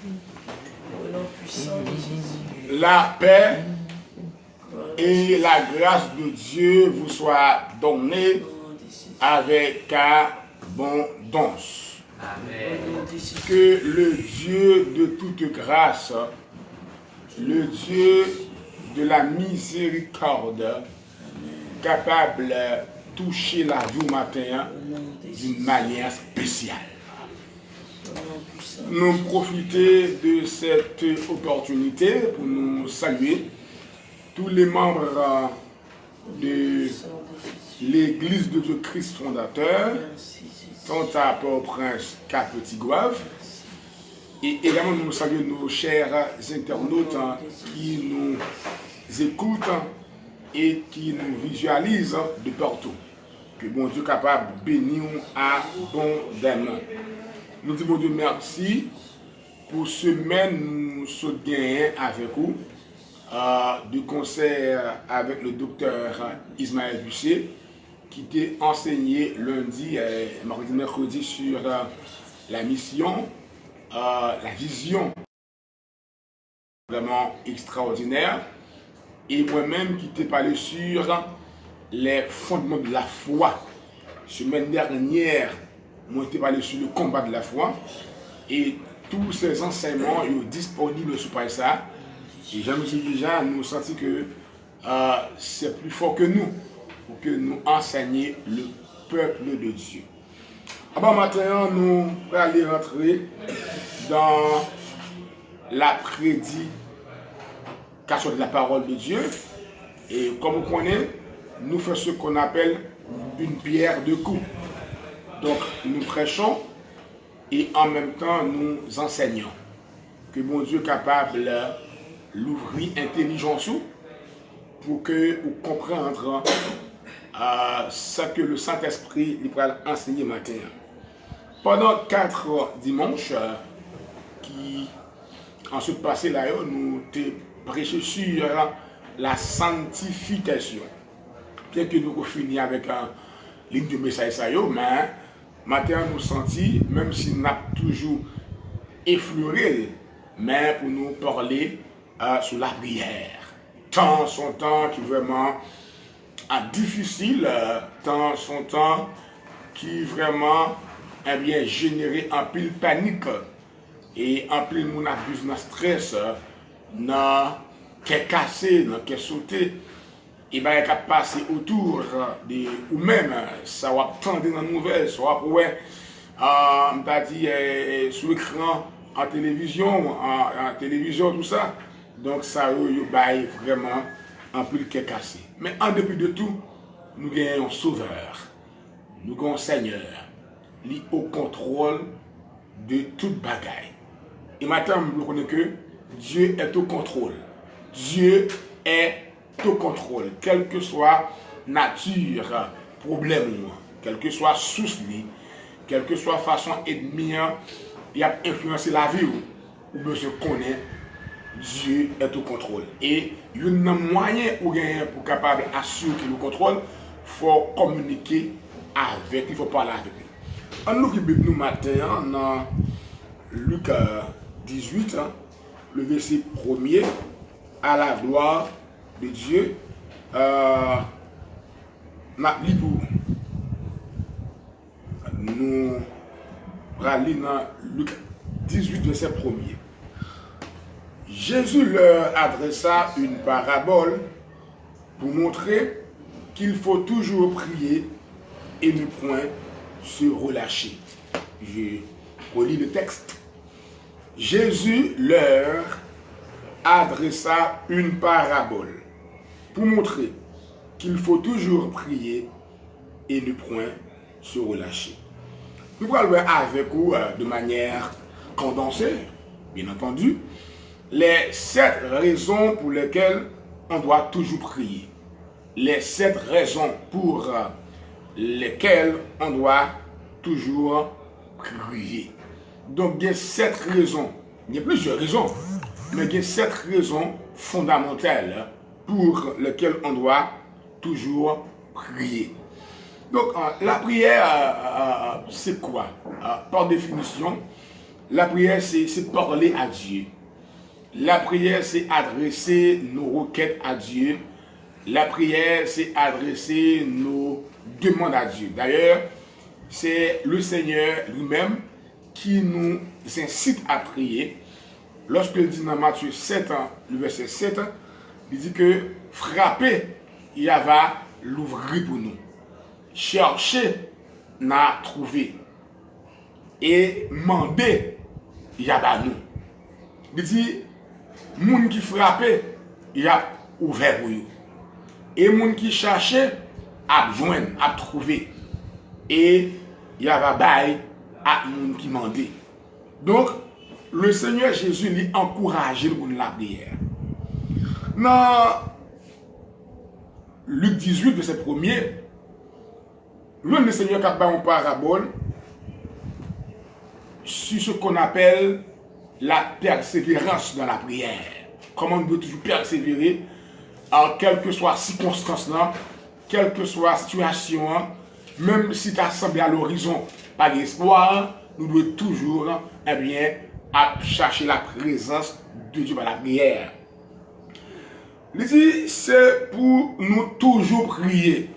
Au nom puissant de Jésus. La paix et la grâce de Dieu vous soient données avec abondance. Amen. Que le Dieu de toute grâce, le Dieu de la miséricorde, capable de toucher la vie au matin d'une manière spéciale. Nous profiter de cette opportunité pour nous saluer tous les membres de l'Église de Dieu Christ fondateur, tant à Port-au-Prince qu'à Petit-Goâve. Et également nous saluons nos chers internautes qui nous écoutent et qui nous visualisent de partout. Que bon Dieu capable de bénir abondamment. Nous disons bon Dieu merci pour ce semaine nous sommes gagnés avec vous du concert avec le docteur Ismaël Bussier qui était enseigné lundi et mardi mercredi sur la mission, la vision vraiment extraordinaire. Et moi-même qui t'ai parlé sur les fondements de la foi. Semaine dernière, moi t'ai parlé sur le combat de la foi. Et tous ces enseignements sont disponibles sur ça. Et je me suis déjà, nous senti que c'est plus fort que nous pour que nous enseignions le peuple de Dieu. Alors maintenant, nous allons aller rentrer dans la prédication de la parole de Dieu. Et comme vous connaissez, nous faisons ce qu'on appelle une pierre de coups. Donc nous prêchons et en même temps nous enseignons. Que mon Dieu est capable de l'ouvrir intelligence pour que vous compreniez ce que le Saint-Esprit va enseigner maintenant. Pendant 4 dimanches qui ensuite passé là, nous avons prêché sur la sanctification. Peut-être que nous avons fini avec un ligne de message, mais maintenant nous senti, même si nous avons toujours effleuré, mais pour nous parler sur la prière. Tant son temps qui est vraiment difficile, tant son temps qui vraiment bien généré en pile panique et en pile mon abuse dans stress, dans qui est cassé, dans qui est sauté, et bien il a passé autour de ou même ça va attendre dans la nouvelle, soit ouais, on t'a dit sur l'écran, en télévision, tout ça. Donc ça va vraiment un peu qui est cassé. Mais en dépit de tout, nous avons un sauveur, nous avons un Seigneur, qui est au contrôle de toute bagaille. Et maintenant, nous connaissons que Dieu est au contrôle. Dieu est au contrôle, quelle que soit nature, problème, quelle que soit source, quelle que soit façon ennemie, il a influencé la vie ou monsieur connaît, Dieu est au contrôle. Et il y a un moyen pour capable assurer le contrôle, il faut communiquer avec, il faut parler avec lui. On nous Bible nous matin dans Luc 18, le verset 1er, à la gloire de Dieu. Nous allons dans Luc 18, verset 1er. Jésus leur adressa une parabole pour montrer qu'il faut toujours prier et ne point se relâcher. Je relis le texte. Jésus leur adressa une parabole pour montrer qu'il faut toujours prier et ne point se relâcher. Nous allons voir avec vous de manière condensée, bien entendu, les 7 raisons pour lesquelles on doit toujours prier. Les 7 raisons pour lesquelles on doit toujours prier. Donc, il y a 7 raisons. Il y a plusieurs raisons, mais il y a 7 raisons fondamentales pour lesquelles on doit toujours prier. Donc, la prière, c'est quoi? Par définition, la prière, c'est parler à Dieu. La prière, c'est adresser nos requêtes à Dieu. La prière, c'est adresser nos demandes à Dieu. D'ailleurs, c'est le Seigneur lui-même qui nous incite à prier. Lorsqu'il dit dans Matthieu 7, le verset 7, il dit que frapper, il va l'ouvrir pour nous. Chercher, n'a trouvé. Et demander, il va nous. Il dit, moun qui frappait, il a ouvert pour nous. Et moun qui cherchait, a joindre, a trouvé. Et il va bailler à moun qui demandait. Donc, le Seigneur Jésus lui encourage pour la prière. Dans Luc 18, verset 1er, le Seigneur a fait une parabole sur ce qu'on appelle la persévérance dans la prière. Comment on doit toujours persévérer en quelle que soit circonstance, quelle que soit situation, même si tu as semblé à l'horizon par l'espoir, nous devons toujours à chercher la présence de Dieu par la prière. Il dit, c'est pour nous toujours prier,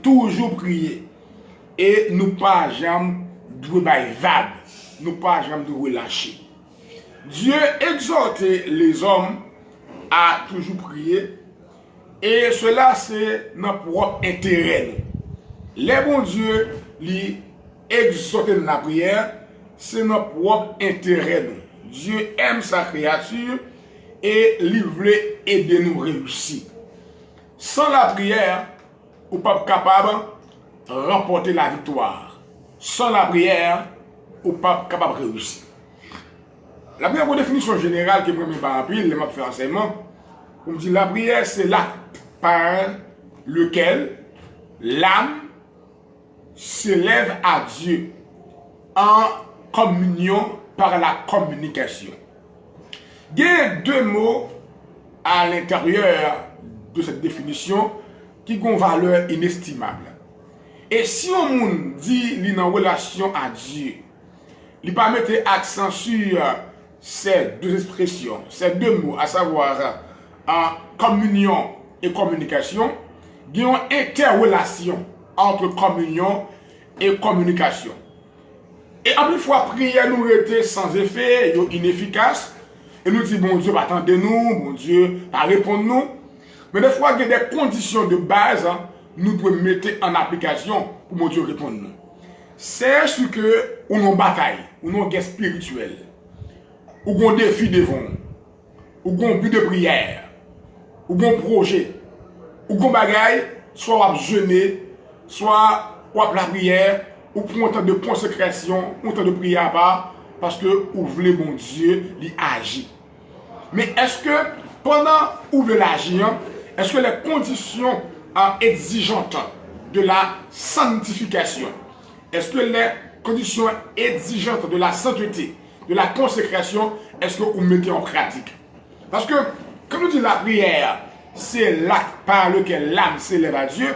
et nous pas jamais de vague, nous pas jamais de relâcher. Dieu exhorte les hommes à toujours prier, et cela c'est notre propre intérêt. Les bons Dieu lui exhorte dans la prière, c'est notre propre intérêt. Dieu aime sa créature et il veut aider nous réussir. Sans la prière, on n'est pas capable de remporter la victoire. Sans la prière, on n'est pas capable de réussir. La première définition générale qui est première par rappel, les m'a fait enseignement, on dit la prière c'est l'acte par lequel l'âme s'élève à Dieu en communion par la communication. Il y a deux mots à l'intérieur de cette définition qui ont une valeur inestimable. Et si on dit qu'il est en relation à Dieu, il ne pas mettre accent sur ces deux expressions, ces deux mots, à savoir en communion et communication, il y a une interrelation entre communion et communication. Et en plus fois, prière nous était sans effet, inefficace, et nous dit, bon Dieu, attendez-nous, bon Dieu, répondez-nous. Mais des fois, il y a des conditions de base, nous devons mettre en application pour mon Dieu répondre nous. C'est ce que on a une bataille, on a une guerre spirituelle, ou un défi devant, ou un but de prière, ou un projet, ou un bagaille, soit on jeûner, soit on la prière, ou pour un temps de consécration, ou un temps de prière pas, parce que vous voulez mon Dieu, il agit. Mais est-ce que pendant où vous l'agir, est-ce que les conditions exigeantes de la sanctification, est-ce que les conditions exigeantes de la sainteté, de la consécration, est-ce que vous mettez en pratique? Parce que, comme nous dit la prière, c'est l'acte par lequel l'âme s'élève à Dieu,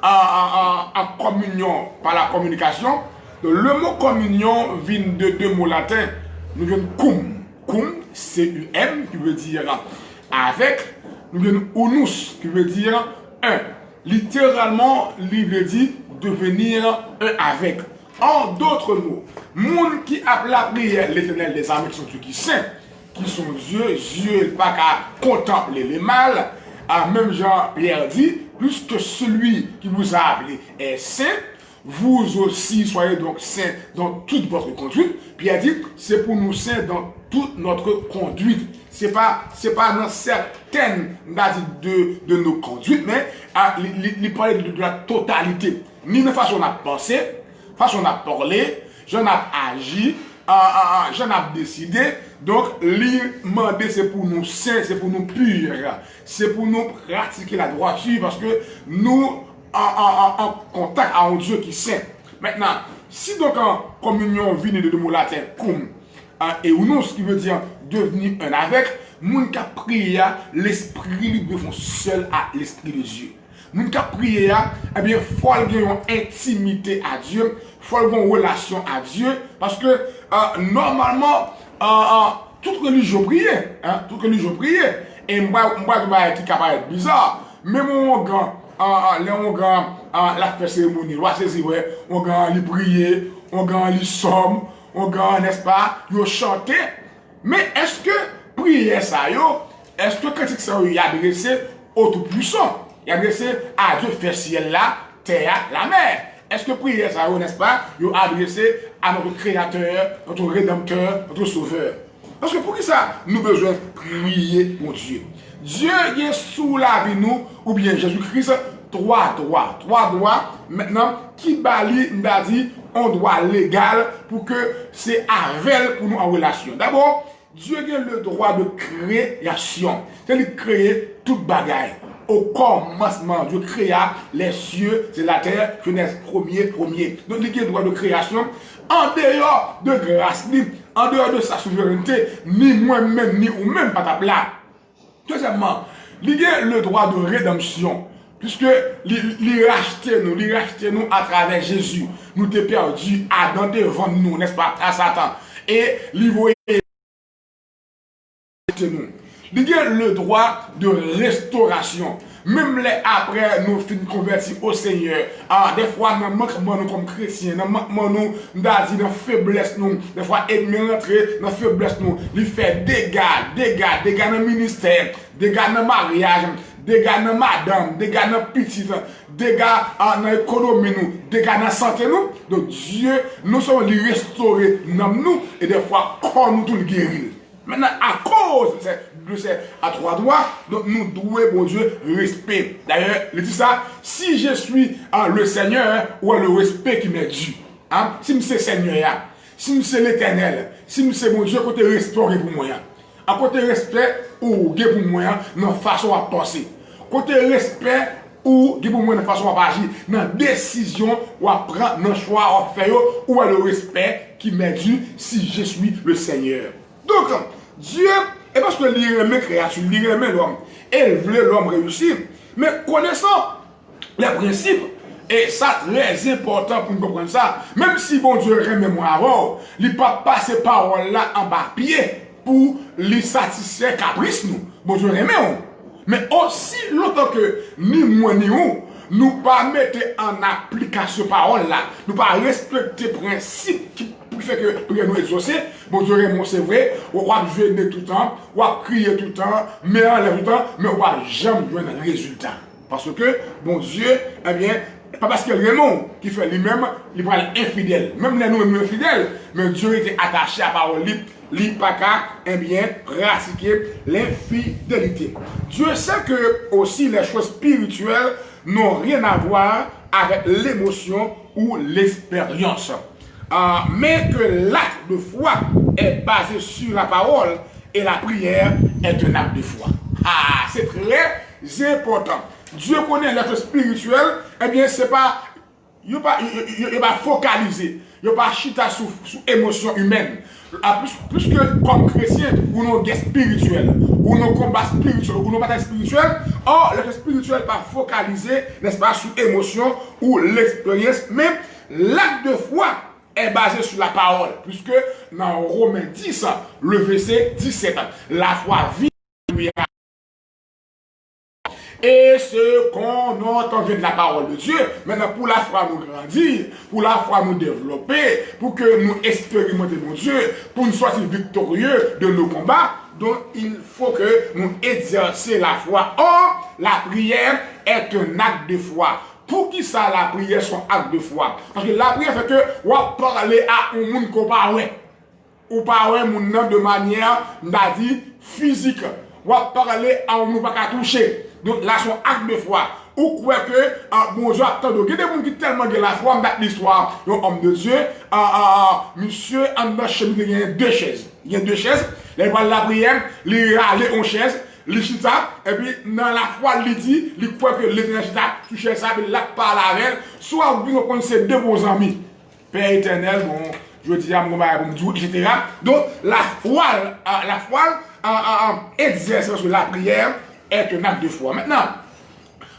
en communion par la communication. Le mot communion vient de deux mots latins. Nous venons cum. Cum, C-U-M, qui veut dire avec. Nous venons unus, qui veut dire un. Littéralement, il veut dire devenir un avec. En d'autres mots, monde qui a la prière, l'Éternel des armées qui sont ceux qui saints, qui sont Dieu, Dieu n'est pas qu'à contempler les mal. Même Jean-Pierre dit, puisque celui qui vous a appelé est saint, vous aussi soyez donc saints dans toute votre conduite. Puis il a dit, c'est pour nous saints dans toute notre conduite. C'est pas dans certaines de nos conduites, mais il parlait de la totalité. Ni de façon à penser, façon à parler, j'en ai agi, j'en ai décidé. Donc, l'imandé, c'est pour nous saints, c'est pour nous purs, c'est pour nous pratiquer la droiture, parce que nous, en contact avec un Dieu qui est saint. Maintenant, si donc en communion vient de deux mots latins, cum et unus, qui veut dire devenir un avec, moun ka prié, l'esprit libre font seul à l'esprit de Dieu. Moun ka prié, eh bien, faut avoir une intimité à Dieu, faut avoir une relation à Dieu, parce que normalement, toute religion priait. Hein, toute religion priait. Et moi, qui paraît bizarre. Même on la fête cérémonie, on gagne les prier, on gagne les sommes, on gagne, n'est-ce pas, ils chanter. Mais est-ce que prière ça, est-ce que critique ça y a adressé au Tout-Puissant? Il a adressé à Dieu fait ciel là, terre, la mer. Est-ce que prière ça, n'est-ce pas, il a adressé à notre Créateur, notre Rédempteur, notre Sauveur? Parce que pour qui ça, nous avons besoin de prier pour Dieu. Dieu est sous la vie nous, ou bien Jésus-Christ, trois droits. Maintenant, qui bali, nous a dit, on doit légal pour que c'est avec pour nous en relation. D'abord, Dieu a le droit de création. C'est-à-dire de créer toute bagaille. Au commencement, Dieu créa les cieux et la terre, Genèse premier. Donc, il y a le droit de création en dehors de grâce, en dehors de sa souveraineté, ni moi-même, ni ou même pas ta place. Deuxièmement, il y a le droit de rédemption, puisque il rachetait nous à travers Jésus. Nous t'es perdu, Adam devant nous, n'est-ce pas, à Satan. Et il voyait nous. Il y a le droit de restauration. Même les après nous finissons convertis au Seigneur. Des fois, nous manquons comme chrétiens, nous manquons dans la faiblesse, des fois, ennemis rentrer dans la faiblesse, il fait dégâts dans le ministère, dégâts dans le mariage, dégâts dans madame, dégâts dans le petit, dégâts dans l'économie, dégâts dans la santé. Donc, Dieu, nous sommes les restaurer dans nous et des fois, quand nous tout le guérir. Maintenant, à cause de ces trois droits, donc nous devons, bon Dieu, respect. D'ailleurs, il dit ça, si je suis le Seigneur, ou le respect qui m'est dû. Hein? Si c'est Seigneur, si c'est l'Éternel, si c'est mon Dieu, côté restauré pour moi. À côté respect, ou pour moi, dans façon à penser. Côté respect, ou pour moi, dans façon à agir, dans décision, ou à prendre, dans choix à faire, ou à le respect qui m'est dû, si je suis le Seigneur. Donc, Dieu, et parce que il remet créature, il remet l'homme, et il voulait l'homme réussir. Mais connaissant les principes, et ça très important pour nous comprendre ça, même si bon Dieu remet moi avant, il ne peut pas passer paroles là en bas pied pour lui satisfaire caprice nous. Bon Dieu remet on. Mais aussi longtemps que ni moi ni vous, nous ne pas mettre en application parole là, nous ne pas respecter le principe qui fait que pour nous exaucer, bon Dieu, c'est vrai, on va jeûner tout le temps, on va crier tout le temps, mais enlève tout le temps, mais on va jamais jouer un résultat. Parce que, bon Dieu, eh bien, pas parce que Raymond qui fait lui-même, il va être infidèle. Même les nous infidèles, mais Dieu était attaché à la parole libre, il pas qu'à, eh bien, pratiquer l'infidélité. Dieu sait que aussi les choses spirituelles n'ont rien à voir avec l'émotion ou l'expérience. Mais que l'acte de foi est basé sur la parole et la prière est un acte de foi. C'est très important. Dieu connaît l'acte spirituel, eh bien, c'est pas, il n'est pas focalisé, il n'est pas chita sous émotion humaine. Plus que comme chrétien, ou nos guerres spirituelles, ou nos combats spirituels, ou nos batailles spirituelles, or, l'acte spirituel n'est pas focalisé, n'est-ce pas, sur émotion ou l'expérience, mais l'acte de foi est basé sur la parole, puisque dans Romains 10, le verset 17, la foi vit et ce qu'on entend vient de la parole de Dieu. Maintenant, pour la foi nous grandir, pour la foi nous développer, pour que nous expérimenter mon Dieu, pour nous sortir victorieux de nos combats, donc il faut que nous exercer la foi. Or, la prière est un acte de foi. Pour qui ça, la prière, son acte de foi? Parce que la prière fait que, on va parler à un monde qu'on parle, ou parler de manière, on a dit, physique. On va parler à un monde qui toucher. Donc là, son acte de foi. Ou quoi que, bon Dieu, attendez, il y a des gens qui tellement de la foi, on a l'histoire d'un homme de Dieu, monsieur, en bas chez nous, il y a deux chaises. Il y a deux chaises, les voix de la prière, les râler en chaise, les chita, et puis dans la foi, il dit, il croit que l'éternel chita, touche ça, il la parle avec elle, soit vous pouvez connaître deux bons amis. Père éternel, bon, je dis à mon mari, etc. Donc, la foi exerce sur la prière est un acte de foi. Maintenant,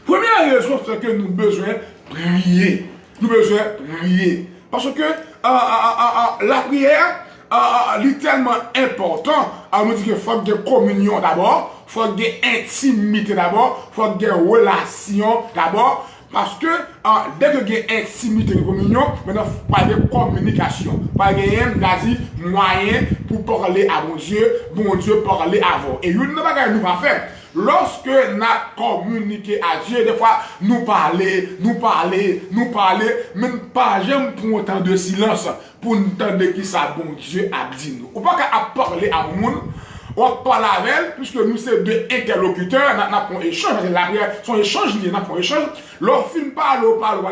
première raison, c'est que nous avons besoin de prier. Nous avons besoin de prier. Parce que la prière, tellement important. On nous dit qu'il faut qu'il y ait communion d'abord, il faut qu'il y ait intimité d'abord, il faut qu'il y ait relation d'abord. Parce que dès que il y a intimité de communion, maintenant, il faut pas de communication. Pas de moyen pour parler à mon Dieu parler à vous. Et nous ne pouvons pas faire. Lorsque nous communiquons à Dieu, des fois, nous parler, même pas j'aime pour autant de silence, pour nous entendre qui ça, bon Dieu a dit nous. On ne peut pas parler à monde, on parle avec elle, puisque nous sommes deux interlocuteurs, nous avons un échange, la prière, son échange, nous avons un échange. Lorsqu'on parle,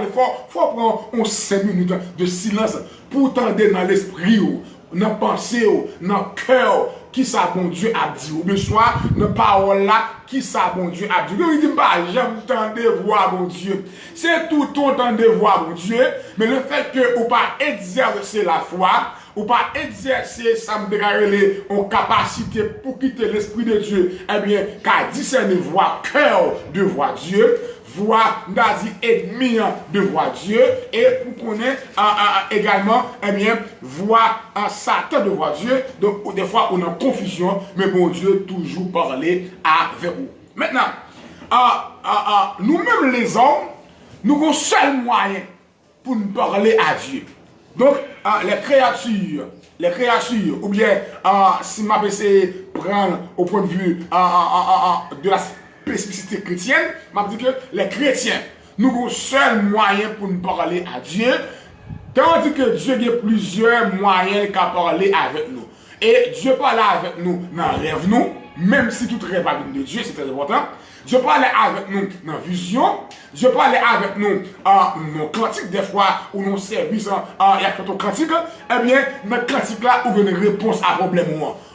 il faut prendre 5 minutes de silence pour entendre dans l'esprit, dans la pensée, dans le cœur, qui ça bon Dieu a dit, ou bien soit dans la parole là, qui ça bon Dieu a dit. Je ne dis pas, j'aime tant de voir mon Dieu. C'est tout autant de voir mon Dieu, mais le fait que vous pas exercer la foi, ou pas exercer ça me dégager en capacité pour quitter l'esprit de Dieu, eh bien, qu'à discerner voix cœur de voir Dieu, voix nazi ennemi de voir Dieu, et pour connaître également, eh bien, voix Satan de voir Dieu. Donc, des fois, on est en confusion, mais bon Dieu toujours parler avec vous. Maintenant, nous-mêmes les hommes, nous avons un seul moyen pour nous parler à Dieu. Donc, les créatures, ou bien, si ma PC prend au point de vue de la spécificité chrétienne, m'a dit que les chrétiens, nous avons un seul moyen pour nous parler à Dieu, tandis que Dieu a plusieurs moyens qu'à parler avec nous. Et Dieu parle avec nous dans le rêve, même si tout rêve de Dieu, c'est très important. Dieu parle avec nous dans la vision. Dieu parle avec nous dans nos cantiques, des fois, ou nos services, il y a quelques cantiques. Eh bien, dans le cantique là, on a une réponse à problème.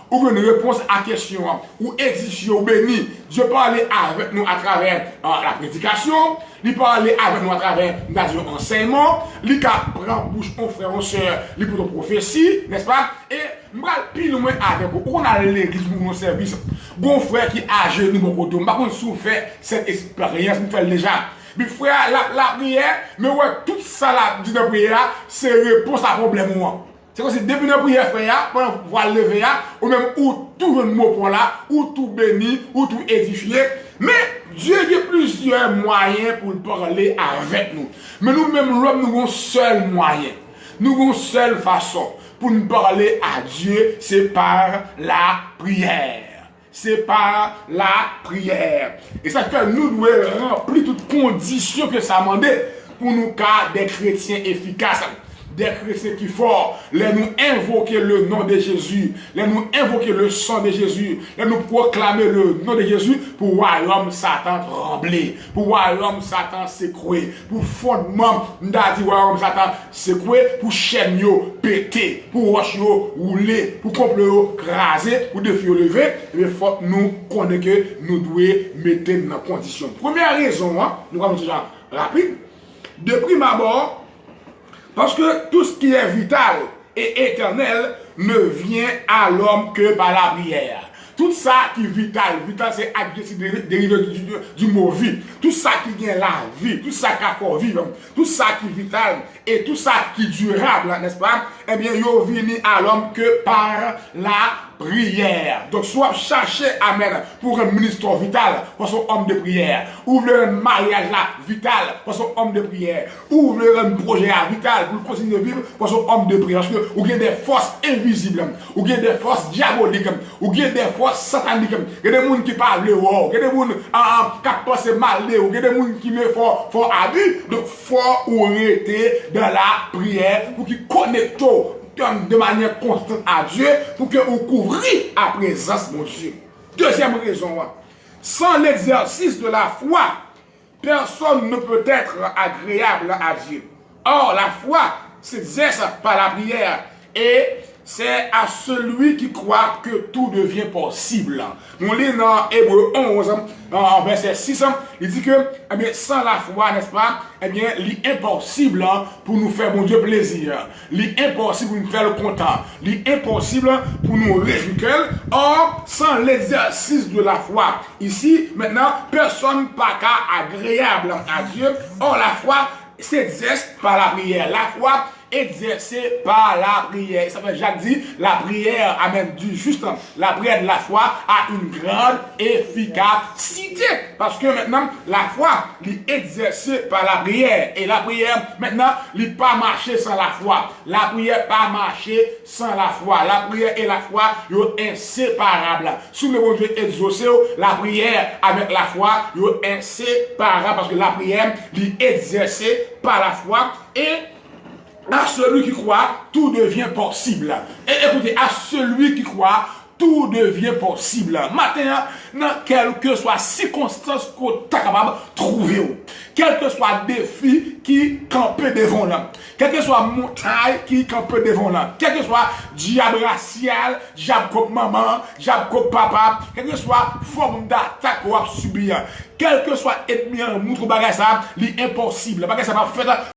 Ou une réponse à question, ou édition, ou béni. Dieu parle avec nous à travers la prédication, il parle avec nous à travers l'enseignement, il prend bouche on frère, on soeur, il pour prophétie, n'est-ce pas? Et moi, pile ou moins avec vous, on a l'église pour nos services, bon frère qui a âgé nous, mon côté, par contre, si vous faites cette expérience, nous faisons déjà. Mais frère, la prière, mais ouais, tout ça là, dit la prière, c'est réponse à problème. C'est comme si depuis la prière, frère, pour voir lever, ou même où tout le mot pour là, ou tout béni, ou tout édifié. Mais Dieu a plusieurs moyens pour parler avec nous. Mais nous-mêmes, l'homme, nous avons un seul moyen. Nous avons une seule façon pour nous parler à Dieu, c'est par la prière. C'est par la prière. Et ça fait que nous devons remplir toutes conditions que ça demande pour nous faire des chrétiens efficaces. Des chrétiens qui forts, les nous invoquer le nom de Jésus, les nous invoquer le sang de Jésus, les nous proclamer le nom de Jésus pour voir l'homme Satan trembler, pour voir l'homme Satan s'écrouer, pour fondement d'adi voir l'homme Satan s'écrouer, pour chaîne péter, pour roche rouler, pour complot craser, pour défi lever, il faut nous connaître que nous devons mettre dans condition. Première raison, nous allons dire rapide, de prime abord, parce que tout ce qui est vital et éternel ne vient à l'homme que par la prière. Tout ça qui est vital c'est adjectif dérivé du mot vie. Tout ça qui vient la vie, tout ça qui a corps vivant, tout ça qui est vital et tout ça qui est durable, n'est-ce pas? Eh bien, il vient à l'homme que par la prière. Donc, soit chercher Amen pour un ministre vital, pour son homme de prière. Ouvre un mariage là, vital, pour son homme de prière. Ouvre un projet là, vital, pour continuer de vivre, pour son homme de prière. Parce que vous avez des forces invisibles, vous avez des forces diaboliques, vous avez des forces sataniques, il y a des gens qui parlent de wow, il y a des gens qui pensent mal, il y a des gens qui le font abus. Donc, il faut arrêter dans la prière pour qu'ils connectent de manière constante à Dieu pour que vous couvriez la présence de Dieu. Deuxième raison, sans l'exercice de la foi, personne ne peut être agréable à Dieu. Or, la foi s'exerce par la prière et c'est à celui qui croit que tout devient possible. Nous lisons dans Hébreu 11, en verset 6, il dit que eh bien, sans la foi, n'est-ce pas, eh bien, l'impossible pour nous faire, mon Dieu, plaisir. L'impossible pour nous faire le content. L'impossible pour nous réjouir. Or, sans l'exercice de la foi, ici, maintenant, personne n'est pas agréable à Dieu. Or, la foi s'exerce par la prière. La foi exercée par la prière. Ça fait Jacques dit, la prière, amen, du juste, la prière de la foi a une grande efficacité. Parce que maintenant, la foi, est exercée par la prière. Et la prière, maintenant, n'est pas marcher sans la foi. La prière pas marcher sans la foi. La prière et la foi, sont inséparables. Sous le bon Dieu exaucé, la prière avec la foi, sont inséparables. Parce que la prière, est exercée par la foi. Et à celui qui croit, tout devient possible. Et écoutez, à celui qui croit, tout devient possible. Maintenant, dans quelle que soit circonstance qu'on est capable de trouver, quel que soit défi qui campe devant là, quelle que soit montagne qui campe devant là, quel que soit diable racial, diable comme maman, diable comme papa, quelle que soit forme d'attaque qu'on a subi, quel que soit ennemi en montre bagage ça, l'impossible. Bagage ça va faire.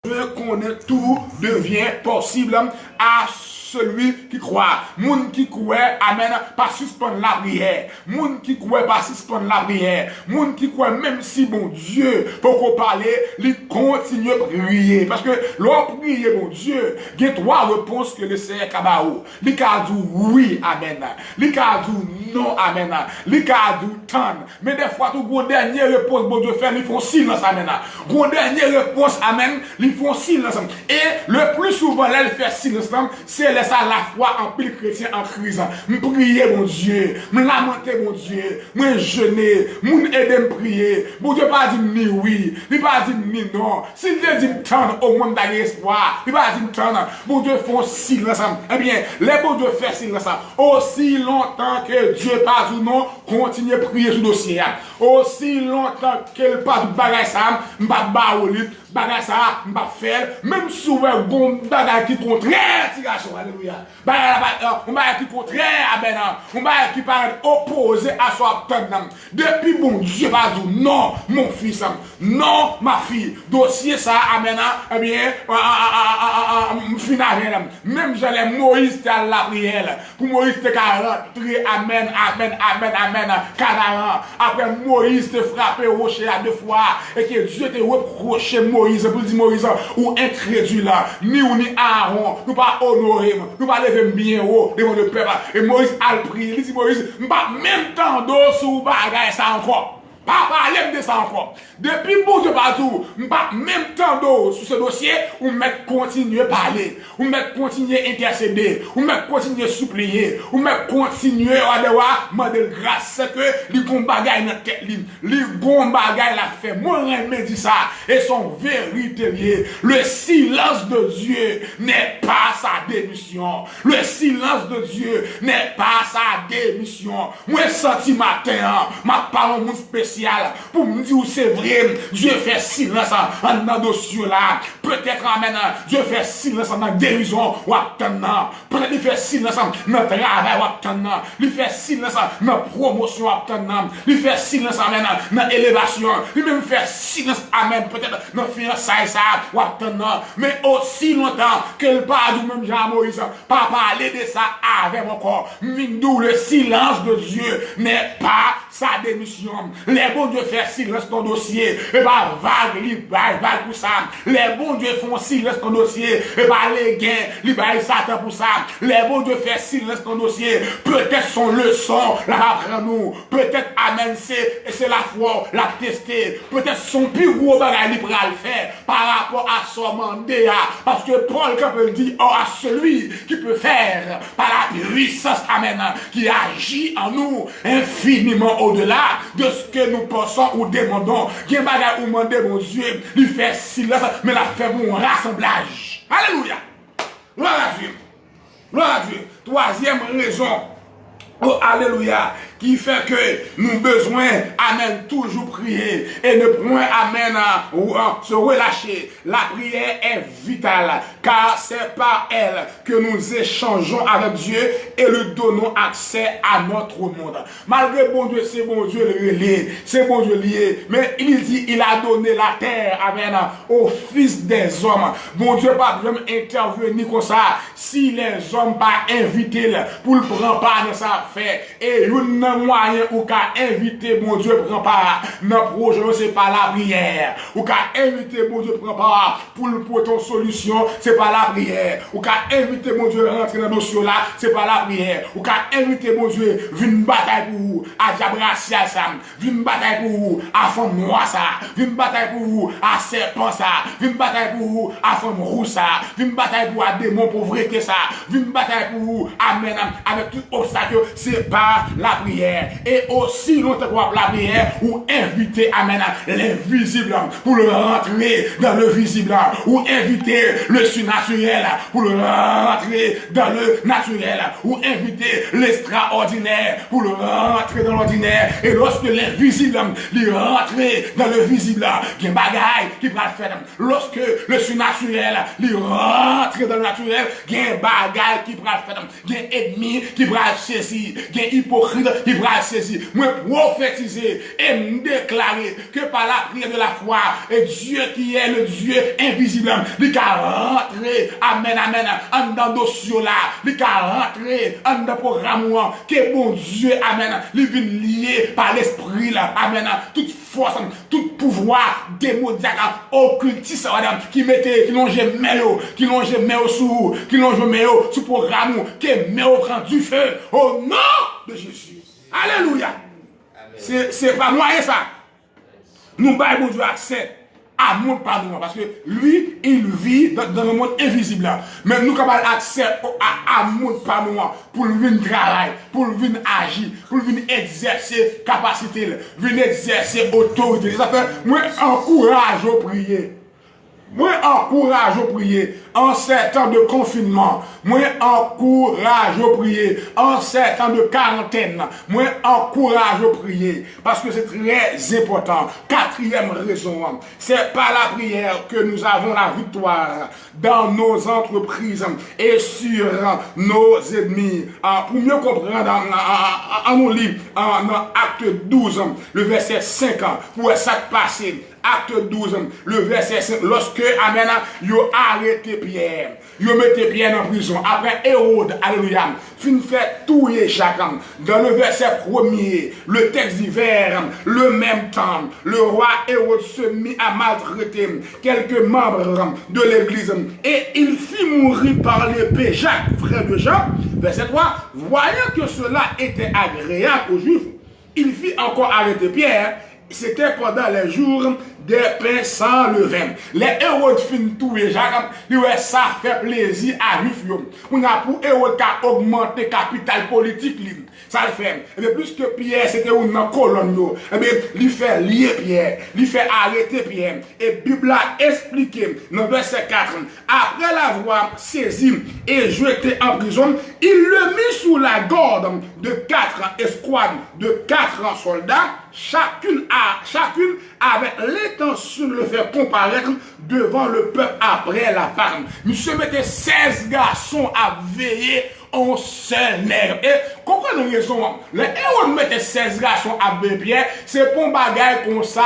Je connais tout devient possible à celui qui croit. Moun qui croit, amen, pas suspendre la prière. Moun qui croit, pas suspendre la prière. Moun qui croit, même si mon Dieu, pour qu'on parle, il continue à prier. Parce que l'on prie, mon Dieu, il y a trois réponses que le Seigneur Kabao. Il a dit oui, amen. Il a dit non, amen. Il a dit tant. Mais des fois, tout le dernière réponse, mon Dieu fait, ils font silence, amen. Le dernière réponse, amen, ils font silence. Et le plus souvent, là, il fait silence, c'est ça la foi en pile chrétien en crise. Me prier mon Dieu, me lamenter mon Dieu, me jeûner, me aider me prier. Bon Dieu pas dit ni oui, il pas dit ni non. S'il dit me tendre au monde d'aller espoir, il pas dit me tendre. Bon Dieu font silence. Eh bien, les bon Dieu fait silence. Aussi longtemps que Dieu pas ou non, continue à prier sur le dossier. Aussi longtemps qu'elle pas de bagage ça, m'pa baolit, bagage ça, m'pa faire, même souvent bon bagage qui contraire, tigation. Alléluia. On va qui contraire à Bénin. On va qui paraît opposé à soi. Depuis mon Dieu va dire non, mon fils, non, ma fille. Dossier ça, amen. Eh bien, final. Même j'allais Moïse à la prière. Pour Moïse, te rentrer, amen, amen, amen, amen. Canaan. Après Moïse te frappé au rocher à deux fois. Et que Dieu te reproché Moïse. Pour dire Moïse, ou incrédule, ni ou ni Aaron, nous pas honorer. Nous allons lever bien haut devant le peuple. Et Moïse a prié. Il dit Moïse, je ne vais pas même temps d'eau sur bagage ça encore. Pas parler de ça encore. Depuis bon Dieu partout, je ne vais pas même temps d'eau sur ce dossier, ou mettre continuer à parler, ou mettre continuer à intercéder, ou mettre continuer à supplier, ou mettre continuer à devoir demander grâce que les bons bagages dans la tête, les bons bagages la fait. Moi, je dis ça, et son vérité liée. Le silence de Dieu n'est pas sa démission. Le silence de Dieu n'est pas sa démission. Moi, senti matin, ma parole spéciale pour me dire où c'est vrai, Dieu fait silence en dans dossier là. Peut-être amen, Dieu fait silence en guérison ou attendant. Peut-être il fait silence dans travail ou attendant. Il fait silence dans promotion ou attendant. Il fait silence amen dans élévation. Il même fait silence amen peut-être dans fiançailles ça ou attendant. Mais aussi longtemps qu'elle parle du même Jean Moïse, pas parler de ça avec mon corps. Mindou, le silence de Dieu n'est pas sa démission. Les bons dieux font silence ton dossier. Et bah vague pour ça. Les bons dieux font silence ton dossier. Et bah les gains, les bails Satan pour ça. Les bons dieux font silence ton dossier. Peut-être son leçon, la apprend nous. Peut-être amen, c'est la foi, la tester. Peut-être son plus gros bagage libre à le faire par rapport à son mandat. Parce que Paul Campbell dit, oh, à celui qui peut faire par la puissance, amen, qui agit en nous infiniment au-delà de ce que nous pensons ou demandons. Qui est bagage ou demander, mon Dieu, lui fait silence, mais la fait mon rassemblage. Alléluia. Gloire à Dieu. Gloire à Dieu. Troisième raison. Oh, alléluia, qui fait que nous besoin, amen, toujours prier et ne point, amen, se relâcher. La prière est vitale, car c'est par elle que nous échangeons avec Dieu et lui donnons accès à notre monde. Malgré bon Dieu, c'est bon Dieu le lié, c'est bon Dieu lié, mais il dit, il a donné la terre, amen, au fils des hommes. Bon Dieu, pas même intervenir comme ça, si les hommes pas invités pour le prendre part de ça, fait et une un moyen ou qu'à inviter mon Dieu prend part dans le projet, c'est pas la prière. Ou qu'à inviter mon Dieu prend part pour ton solution, c'est pas la prière. Ou qu'à inviter mon Dieu rentrer dans nos là, c'est pas la prière. Ou qu'à inviter mon Dieu une bataille pour vous, à Diabracia ça, une bataille pour vous, à fond moi ça, une bataille pour vous, à serpent ça, une bataille pour vous, à fond roux ça, une bataille pour à démon pauvreté ça, une bataille pour vous, amen, avec tout obstacle, c'est pas la prière. Et aussi longtemps que la prière, ou inviter, amen, l'invisible pour le rentrer dans le visible, ou inviter le surnaturel pour le rentrer dans le naturel, ou inviter l'extraordinaire pour le rentrer dans l'ordinaire. Et lorsque l'invisible lui rentre dans le visible, il y a un bagaille qui va faire. Lorsque le surnaturel lui rentre dans le naturel, il y a un bagaille qui va faire. Il y a un ennemi qui va saisir, il y a un hypocrite qui va saisir. Moi, prophétiser et me déclarer que par la prière de la foi, et Dieu qui est le Dieu invisible, il va rentrer, amen, amen, en dans dossier là, il va rentrer en dans programme que bon Dieu, amen, il vient lié par l'esprit là, amen, toute force, tout pouvoir démoniaque, occultiste, qui mettait, qui longeait maillot, qui longeait maillot sous, qui longeait maillot sous programme, qui maillot prend du feu, au nom de Jésus. Alléluia. C'est pas moyen ça. Nous baillons Dieu accès à monde par nous, parce que lui, il vit dans le monde invisible. Mais nous avons accès à monde par nous pour venir travailler, pour venir agir, pour venir exercer capacité, venir exercer autorité. Ça fait, moi, encourage au prier. Moi, encourage au prier en ces temps de confinement. Moi, encourage au prier en ces temps de quarantaine. Moi, encourage au prier parce que c'est très important. Quatrième raison, c'est par la prière que nous avons la victoire dans nos entreprises et sur nos ennemis. Pour mieux comprendre, en nous livre, dans Acte 12, le verset 5, pour ça passer. Acte 12, le verset 5, lorsque, amen, yo arrêté Pierre, yo mettez Pierre en prison, après Hérode, alléluia, fin fait touiller chacun. Dans le verset premier, le texte d'hiver, le même temps, le roi Hérode se mit à maltraiter quelques membres de l'église, et il fit mourir par l'épée Jacques, frère de Jean. Verset 3, voyant que cela était agréable aux Juifs, il fit encore arrêter Pierre. C'était pendant les jours des pains sans levain. Les Hérodes fin tout et Jacques, ça fait plaisir à Juif. On a pour Hérode qui a augmenté capital politique. Ça le fait. Et bien, plus que Pierre, c'était une colonne. Et bien, il fait lier Pierre, il fait arrêter Pierre. Et la Bible a expliqué dans verset 4, après l'avoir saisi et jeté en prison, il le mit sous la garde de 4 escouades, de 4 soldats, chacune avec l'intention de le faire comparaître devant le peuple après la femme. Monsieur mettait 16 garçons à veiller en seul nerf. Et comprenez la raison. Les héros mettaient 16 garçons à veiller, c'est pour bagaille comme ça.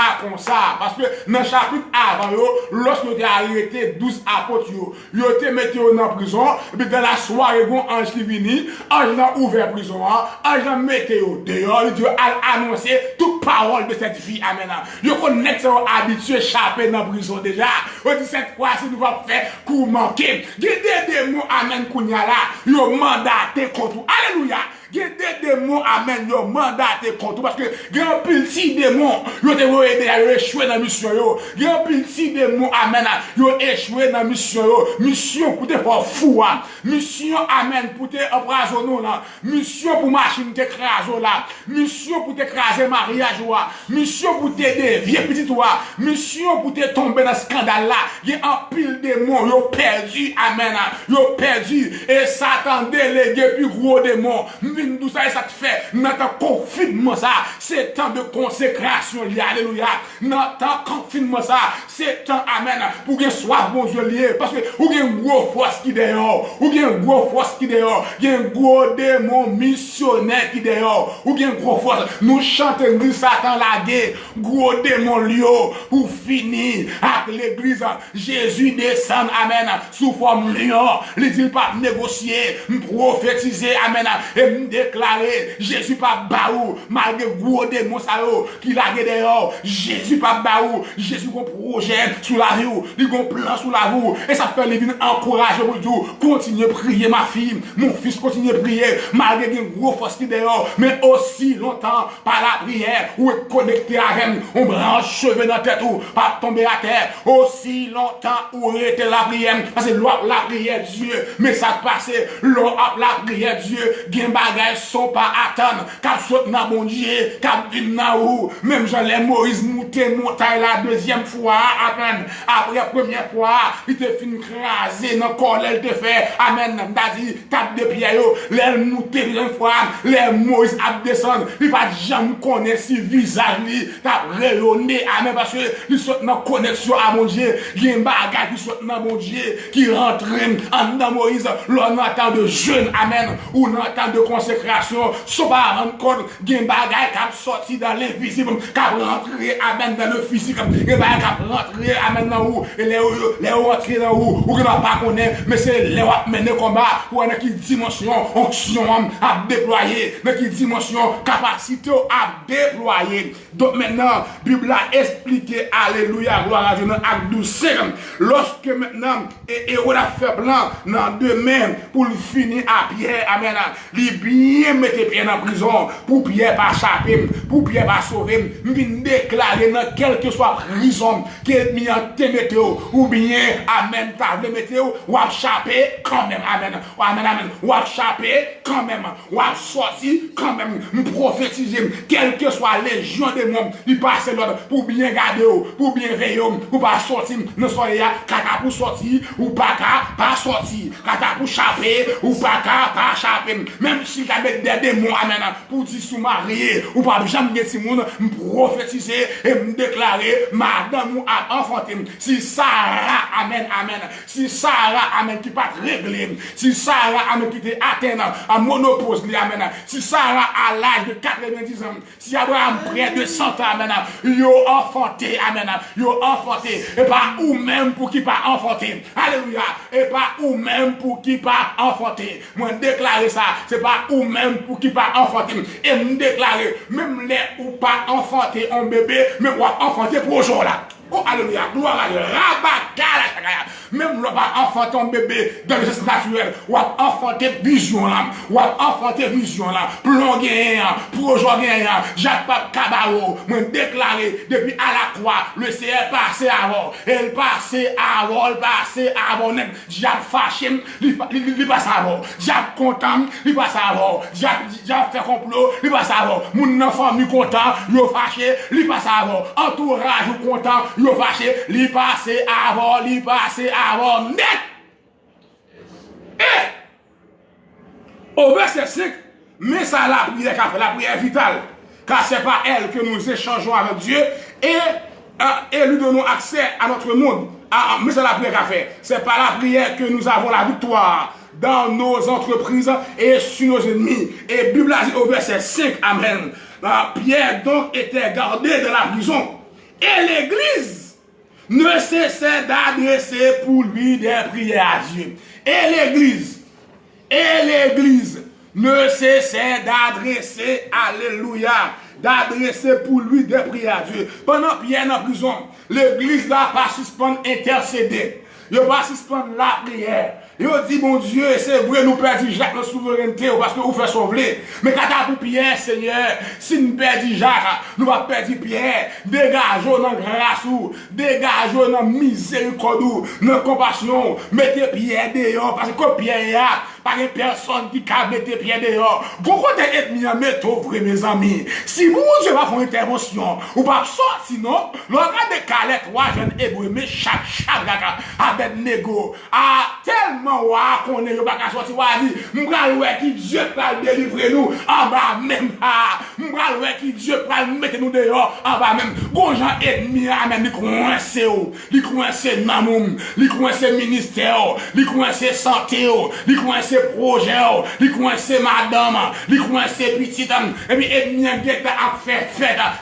Parce que dans le chapitre avant, lorsque vous avez arrêté 12 apôtres, vous avez mis en prison, et puis dans la soirée, un ange qui vient, ange a ouvert la prison, ange a mis dehors, il a annoncé toute parole de cette vie. Amen. Vous connaissez ça habitué échapper dans la prison déjà. Vous dites cette fois, si nous allons faire coup manquer. Gardez des mots, amen, kounya là, vous mandatez contre. Alléluia. Il y a des démons, amen, yo mandaté contre parce que il y a un petit démon, yo te voyé déjà échoué dans mission yo. Il y a un petit démon, amen, yo échoué dans mission yo. Mission pour te faire fou, mission, amen, pour te empoisonner là. Mission pour machine te craser là. Mission pour te craser mariage là. Mission pour te dévier petit toi. Mission pour te tomber dans scandale là. Il y a un pile démon, yo perdu, amen, yo perdu et Satan délégué plus gros démon. Tout ça, ça te fait, notre confinement, ça, c'est temps de consécration, alléluia. Notre confinement, ça, c'est temps, amen, pour que soit bon Dieu lié, parce que, ou bien une grosse force qui dehors, ou bien une grosse force qui dehors, il y a un gros démon missionnaire qui dehors, ou bien une grosse force, nous chantons du Satan la guerre, gros démon lion, pour finir avec l'église, Jésus descend, amen, sous forme lion, les il pas négocier, prophétiser, amen, et me déclarer, Jésus pas baou, malgré gros démons qui l'a dehors, Jésus pas baou, Jésus a un projet sous la vie, il a un plan sous la vie, et ça fait les vignes encourager pour dire, continue à prier ma fille, mon fils continue à prier, malgré une grosse force qui dehors, mais aussi longtemps, par la prière, ou être connecté à elle, on branche cheveux dans la tête, ou pas tomber à terre, aussi longtemps, où était la prière, parce que la prière Dieu, mais ça passe, la prière Dieu, gen bagay sont pas attendre, cap saute dans bon Dieu, cap vin dans ou, même Jean les Moïse monté montagne la deuxième fois, à peine, après première fois, il te fin craser dans corps, elle te fait, amen, m'a dit, tape de pied yo, les monté deuxième fois, les Moïse a descendre, il pas jamais connaître si visage li, tape rayonné, amen, parce que il saute dans connexion à mon Dieu, gen bagay qui saute dans mon Dieu, qui rentre en dans Moïse, l'on entend de jeûne, amen, ou dans temps de consécration, sans pas rendre compte, gen bagay qui a sorti dans l'invisible, qui a rentré, amen, dans le physique, gen bagay qui a rentré, amen, dans où, et les rentré dans où, ou qui n'a pas connaître, mais c'est les mener combat, pour une qui dimension, onction à déployer, mais qui dimension, capacité à déployer. Donc maintenant, Bible a expliqué, alléluia, gloire à Dieu, dans acte 12, lorsque maintenant, et on a fait blanc, dans deux mains, pour le finir à Pierre, amen, li bien mette Pierre en prison, pour Pierre pas échapper, pour Pierre pas sauver, m'vin déclarer dans quelle que soit prison, qu'elle m'y en te mette, ou bien, amen, ta vle mette, ou a échappé quand même, amen, amen, ou a échappé quand même, ou a sorti quand même, prophétiser, quelle que soit légion de monde, il passe l'ordre pour bien garder, pour bien veiller, pour pas sortir, ne soyez kaka pour sortir, ou pas sortir, kaka pour échapper, ou pas échapper, même si tu as des démons, amen, pour dire sous marié, ou pas jamais de monde, me prophétiser et me déclarer, madame ou a enfanté, si Sarah, amen, amen, si Sarah, amen, qui pas réglé, si Sarah, amen, qui était atteint à monopause, amen, si Sarah à l'âge de 90 ans, si Abraham près de 100 ans, amen, yo enfanté, amen, yo enfanté, et pas ou même pour qui pas enfanté, alléluia, et pas ou même pour qui pas enfanté, moi déclarer ça, c'est pas ou même pour qui pas enfanté, et me déclarer, même les ou pas enfanté un bébé, mais ou enfanté pour aujourd'hui là. Oh, alléluia, gloire à Dieu, même l'on va enfanter un bébé dans le geste naturel, ou enfanter vision là, ou enfanter vision là, plan gagnant, projet gagnant, Jacques Pape Cabao, moi déclaré depuis à la croix, le Seigneur passé avant, elle passé avant, Jacques fâché, il passe avant, Jacques content, il passe avant, Jacques fait complot, il passe avant, mon enfant mi content, il fâché, il passe avant, entourage content, il fâché, il passe avant, net. Et au verset 5, mais ça la prière vitale, car c'est pas elle que nous échangeons avec Dieu et lui donnons accès à notre monde. Mais c'est la prière qu'a fait. C'est pas la prière que nous avons la victoire dans nos entreprises et sur nos ennemis. Et Bible a dit au verset 5, amen. Pierre donc était gardé de la prison. Et l'église ne cessait d'adresser pour lui des prières à Dieu. Et l'église ne cessait d'adresser, alléluia, d'adresser pour lui des prières à Dieu. Pendant Pierre en prison, l'église n'a pas suspendu intercéder. Il n'a pas suspendu la prière. Il dit, mon Dieu, c'est vrai, nous perdons Jacques notre souveraineté parce que nous faisons sauver. Mais quand tu as Pierre, Seigneur, si nous perdons Jacques, nous allons perdre Pierre. Dégageons dans grâce, dégageons dans miséricorde, dans compassion. Mettez Pierre dehors parce que Pierre y a. Pas une personne qui a mettre Pierre dehors. Pourquoi t'es ethnie à mettre vrai, mes amis? Si vous, Dieu va faire une intervention, ou pas sortir, non? L'organe de Calais, 3 jeunes hébreux, mais chaque avec négo. Tellement, qu'on est, pas qu'à sortir, dit, m'bral ouais, qui Dieu va délivrer nous, en bas même, m'bral pral ouais qui Dieu pral mettre nous dehors en bas même. Gon gens ennemi amen, li coincé li coincé nan moun, li coincé ministère, li coincé santé, li coincé projet, li coincé madame, li coincé petite et puis ennemi geta a fait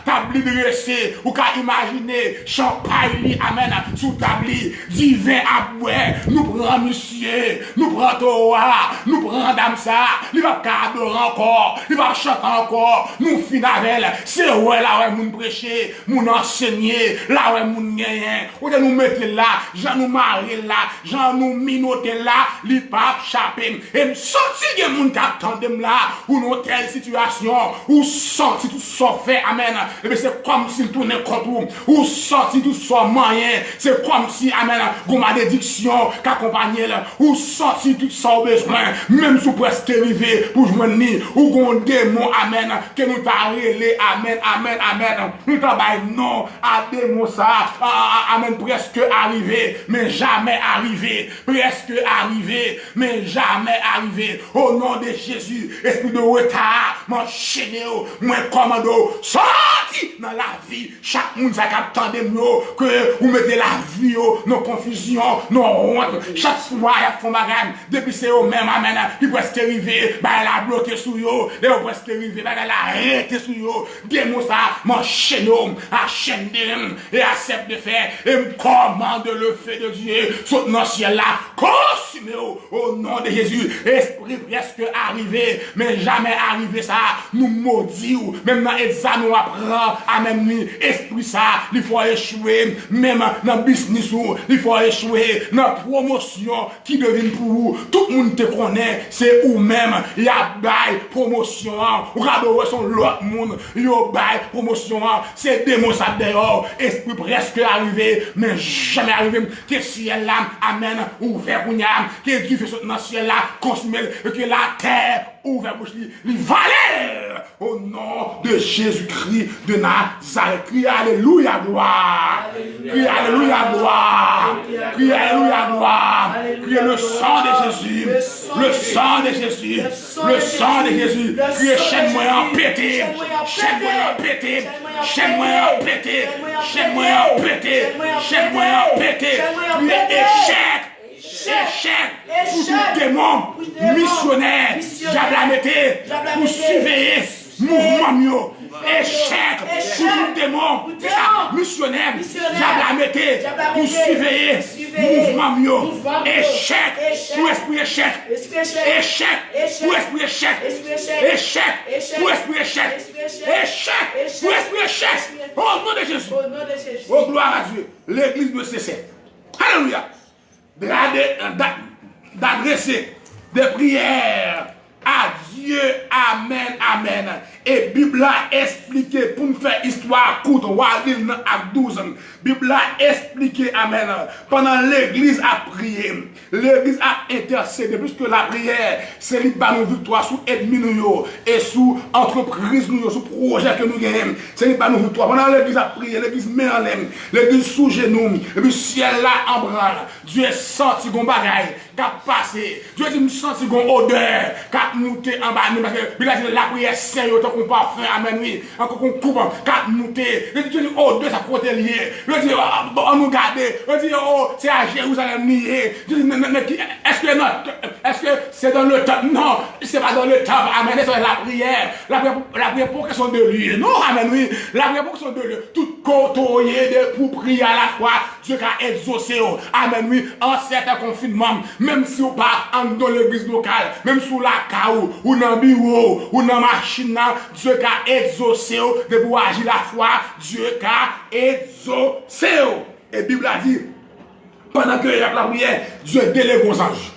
tabli dressé ou ka imaginer champagne li amen sous tabli divin à boire, nous prend monsieur, nous prend Toa, nous prend dame ça, il va adorer encore, il va chanter encore, nous fin avec c'est ouais là ouais moun prêcher, moun enseigner, là ouais moun gagner, ou de nous mettre là, j'en nous marier là, j'en nous minoter là, li pas chaper et me sentir que moun t'attendem là ou dans telle situation ou sentir tout ça fait amen et bien c'est comme si tourner contre ou sentir tout ça moyen c'est comme si amen gon malédiction qu'accompagner ou sentir tout ça au besoin même sous presque arrivé pour joindre ni ou gon démon amen que nous t'a relé amen amen amen nous t'a bail non à démon ça amen presque arrivé mais jamais arrivé presque arrivé mais jamais arrivé au nom de Jésus esprit de retard m'enchaîner moi commando sorti dans la vie chaque monde ça qu'attendait nous que vous mettez la vie nos confusions nos honte chaque fois il y a fond bagage depuis c'est eux même amen qui presque arrivé bah la bloqué sous yo et presque arrivé bah la arrêté sous yo démon ça m'enchaîner à chaîne et accepte de faire et me commande le feu de Dieu saute dans le ciel là consume au nom de Jésus esprit presque arrivé mais jamais arrivé ça nous maudit ou même dans examen nous apprend amen nuit esprit ça il faut échouer même dans business ou il faut échouer dans promotion qui devine pour vous tout le monde te connaît c'est ou même il y a bail promotion ou radorer son l'autre monde il y a bail promotion c'est démon ça dehors esprit presque arrivé mais jamais arrivé que ciel là amen ouvert pour niam que Dieu fait sauter dans ciel là consumer que la terre ouvert pour lui valer au nom de Jésus-Christ de Nazareth. Crie alléluia gloire. Crie alléluia gloire. Crie alléluia gloire. Crie le sang de Jésus. Le sang de Jésus. Le sang de Jésus. Crie chaîne-moi en pété. Chaîne-moi en pété. Chaîne-moi en pété. Chaîne-moi en pété. Chaîne-moi en pété. Crie échec. Échec pour tout démon missionnaire j'ablamete pour surveiller mouvement mieux échec pour tout démon missionnaire j'ablamete pour surveiller mouvement mieux échec pour esprit échec échec pour esprit échec échec pour esprit échec échec pour esprit échec au nom de Jésus oh gloire à Dieu l'église de cesser alléluia d'adresser des prières à Dieu, amen, amen. Et Bible a expliqué, pour nous faire histoire courte, Walil à 12, Bible a expliqué, amen. Pendant l'église a prié, l'église a intercédé, puisque la prière, c'est une victoire sous ennemi et sous entreprise, sous projet que nous gagnons. C'est une victoire. Pendant l'église a prié, l'église met en l'air, l'église sous genoux, et puis ciel là en branle. Dieu senti qu'on bagaille, qu'a passé. Dieu dit, nous senti qu'on odeur, qu'a monté en bas, parce que la prière sérieuse, qu'on parfum, amen, oui, encore qu'on coupe, qu'a monté. Dieu dit, odeur, ça côté lié. Dieu dit, on nous garde. Dieu dit, oh, c'est à Jérusalem lié. Dieu dit, est-ce que c'est dans le temple? Non, c'est pas dans le temple, amen, c'est la prière. La prière pour question de lieu. Non, amen, oui, la prière pour question de lieu. Tout côtoyer pour prier à la fois, Dieu a exaucé, amen, oui, en certain confinement, même si on pas dans l'église locale, même sous la caou, ou dans le bureau, ou dans la machine, Dieu a exaucé de pouvoir agir la foi, Dieu a exaucé. Et la Bible a dit, pendant que il y a la prière, Dieu délègue aux anges.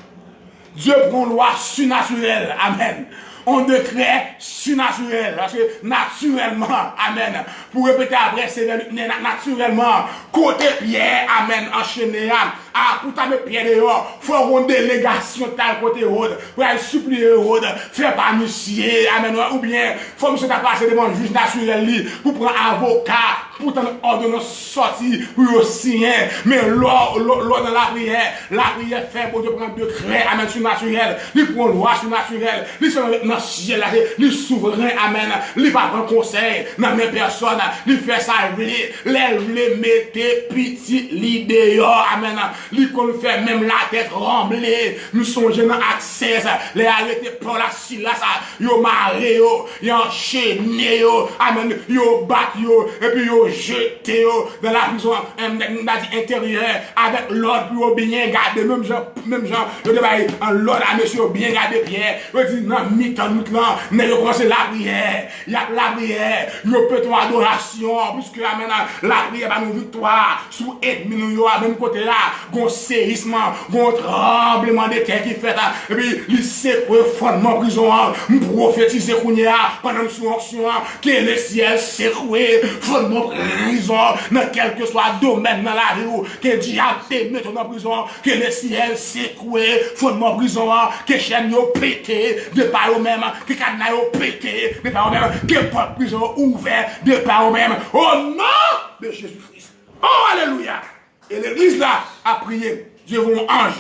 Dieu prend une loi surnaturelle, amen. On décret surnaturel, parce que naturellement, amen. Pour répéter après, c'est naturellement, côté Pierre, amen, enchaîné, pour ta mettre pied dehors, faut une délégation tel côté Rhodes, pour aller supplier Rhodes, faire pas monsieur, amen, ou bien, faut monsieur t'a passé devant le juge naturel, pour prendre avocat, pour t'en ordonner sortir, pour signer, mais l'or dans la prière fait pour Dieu prendre décret, amen, surnaturel, il prend loi surnaturelle, il se met dans le ciel, il souverain, amen, il va prendre conseil, dans mes personnes, il fait ça, les mettez petit l'idée, amen, il fait même la tête trembler, nous songeons dans accès, les arrêtés pour la Silas, yo maré, yo enchaîné, amen, yo battu, et puis yo jeté dans la prison intérieure avec l'ordre pour bien garder, même gens, yo devait en l'ordre à monsieur bien garder Pierre, yo dit non, mi-temps, mais yo commence la prière, il y a la prière, yo peut ton adoration, puisque amen, la prière va nous victoire, sous ennemi nous, à même côté là, gon séisme, gon tremblement de terre qui fait là, et puis il s'est fondement prison, prophétiser pendant sous onction, que le ciel s'écroué, fondement prison, dans quel que soit domaine dans la rue, que diable te mette dans prison, que le ciel s'écroué, fondement prison, que chaîne yo pété, de par eux-mêmes, que cadenas yo pété, de par eux-mêmes, que porte prison ouvert, de par eux-mêmes, au nom de Jésus-Christ. Oh, alléluia! Et l'église là a prié, Dieu vous ange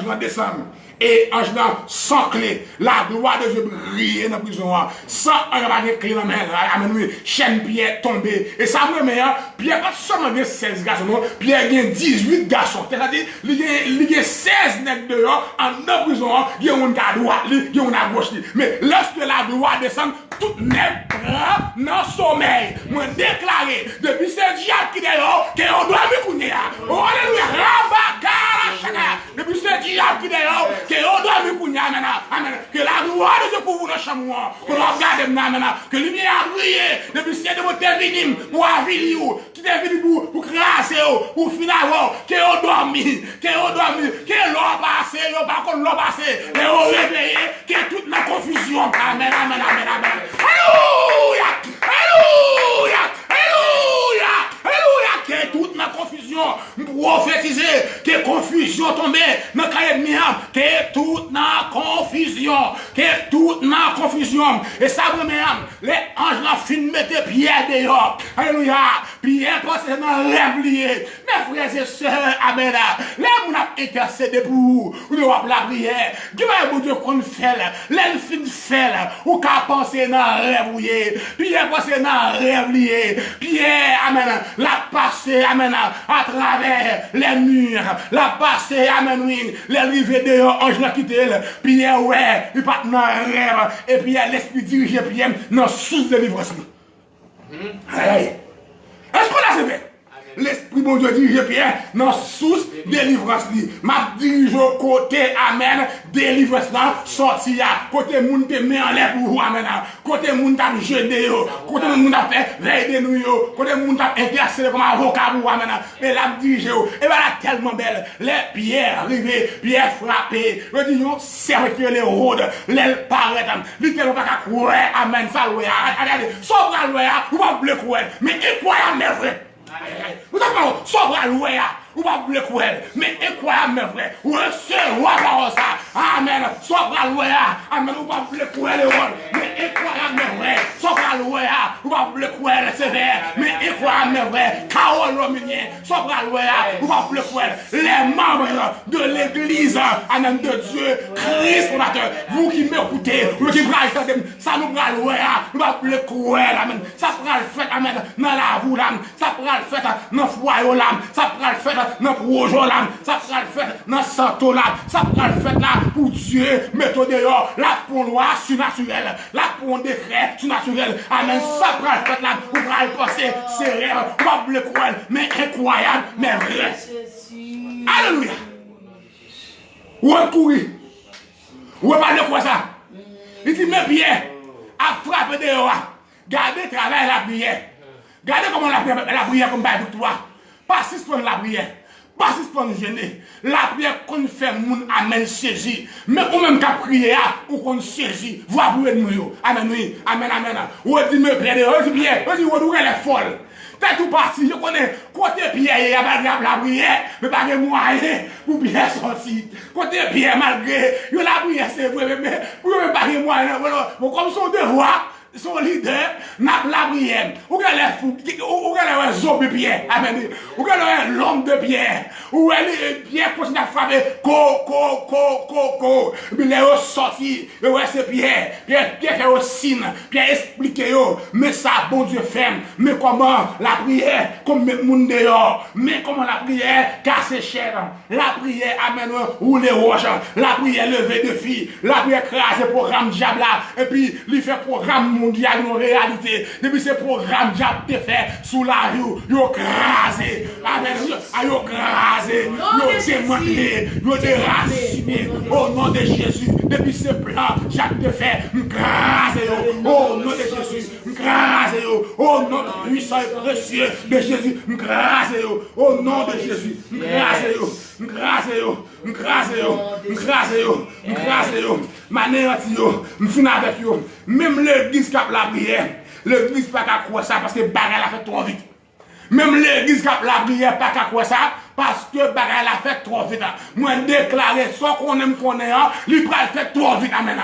va descendre. Et ange là, sans clé, la gloire de Dieu brille dans la prison, sans un clé dans la main, amen, oui, chaîne Pierre tombée. Et ça me met, Pierre pas seulement 16 garçons, non, Pierre a 18 garçons. C'est-à-dire, il y a 16 nègres dehors, en la prison, il y a une à droite, il y a une à gauche. Mais lorsque la gloire descend, tout nègre dans le sommeil. Moi déclaré, depuis ce diable qui est dehors, qu'on doit me couner. Oh, alléluia, depuis ce diable qui est dehors, qu'on doit me couner, amen. Que la gloire de Dieu pour vous dans le chamois, qu'on doit regarder maintenant, que lumière a brillé, depuis ce de votre venu, pour aviler, qui est venu pour crasser, pour finir, qu'on dormi, que l'on passe, l'on passe, et on réveille, que toute la confusion, amen, amen, amen, amen. Alléluia, alléluia, alléluia, alléluia, que toute la confusion, prophétiser, que confusion tombée, dans le cahier de miam, que toute la confusion, et ça vous les anges la fin mettent Pierre dehors, alléluia, Pierre passe dans rêve lié, mes frères et sœurs, amen, les gens ont intercédé pour vous, vous avez la prière, Dieu va Dieu qu'on fait, les fin fait, ou qu'à penser dans rêve, Pierre passe dans rêve lié, Pierre, amen, la passer, amen, à travers les murs, la passer, amen, oui, les rivets dehors, ange n'a quitté, Pierre, ouais, il part dans rêve, et puis l'esprit dirige Pierre dans sous délivrance. Est-ce qu'on a fait? L'esprit bon Dieu dirige Pierre dans source délivrance. M'a dirige au côté, amen, délivrance là, sorti à côté moun te met en l'air pour vous, amen. Côté moun t'a jeté, côté moun t'a fait veille de nuit, côté moun t'a intercédé comme avocat pour vous, amen. Et là, dirige, et voilà tellement belle. Les pierres arrivées, pierres frappées, le disons, servir les rôdes, les paraître, littéralement pas qu'à courir, amen, ça, ouais, regardez, sauf la loi, vous pas le courir, mais incroyable, mais vrai. Vous savez, sobre à l'oué, ou pas le courir, mais incroyable, mais vrai. Ou recevoir par ça, amen, sobre à l'oué, amen, ou pas le courir, mais incroyable, mais vrai. Sobre à l'oué, ou pas le courir, sévère, mais incroyable, mais vrai. Carole Rominien, sobre à l'oué, ou pas le courir, les membres de l'église, amen, de Dieu, Christ fondateur, vous qui m'écoutez, vous qui prenez ça nous prend l'oué, ou pas le courir, amen, ça prend le fait, amen, dans la voûte, ça prend le fait dans le foyer, ça prend le fait dans le projet, ça prend le fait dans le santo, ça prend le fait là pour Dieu, mettons dehors, là pour loi surnaturelle, là pour décret surnaturel, amen, ça prend le fait là pour le passer, c'est rêve, pas le croire, mais incroyable, mais vrai. Alléluia. Où est courir? Où est pas de quoi ça? Il dit, mais Pierre, à frapper dehors, gardez le travail la prière. Regardez comment la prière comme bail pour toi. Pas suspendre la prière. Pas suspendre gêner. La prière qu'on fait moun amen saisi. Mais ou même qu'à prier ou qu'on saisi. Voir pour nous. Amen oui. Amen amen. Ou dit me prier. Ou dit bien. Ou dit ou est folle. T'as tout parti, je connais. Côté Pierre, il y a pas de la prière, mais pas de moyen pour bien sortir. Côté Pierre, malgré, il y a la prière, c'est vrai, mais pour ne pas de moyen, bon, comme son devoir, son leader, n'a pas la prière. Ou qu'elle est fou, ou qu'elle est un zombie Pierre, amen. Ou qu'elle est l'homme de Pierre, ou elle est Pierre continue à frapper, mais il est sorti, et ouais, c'est Pierre fait au signe, Pierre explique, mais ça, bon Dieu ferme, mais comment la prière, comme le monde dehors, mais comment la prière casse chair, la prière amène ou les roches, la prière lever de filles, la prière crase programme diable, et puis il fait programme mondial en réalité, depuis ce programme diable te fait sous la rue, il a crasé, amen, il a crasé, il a démantelé, il a déraciné, au nom de Jésus, depuis ce plan, Jacques te fait, crasé, au nom de Jésus, crasé, au nom puissant et précieux de Jésus, crasé, au nom de Jésus, crasé, m'anéantir, m'finir avec eux, même l'église qui a la prière, l'église pas qu'à croire ça parce que bagarre a fait trop vite. Même l'église qui a la prière pas qu'à croire ça parce que bagarre a fait trop vite. Moi déclarer ça qu'on aime qu'on est, il va faire trop vite amen.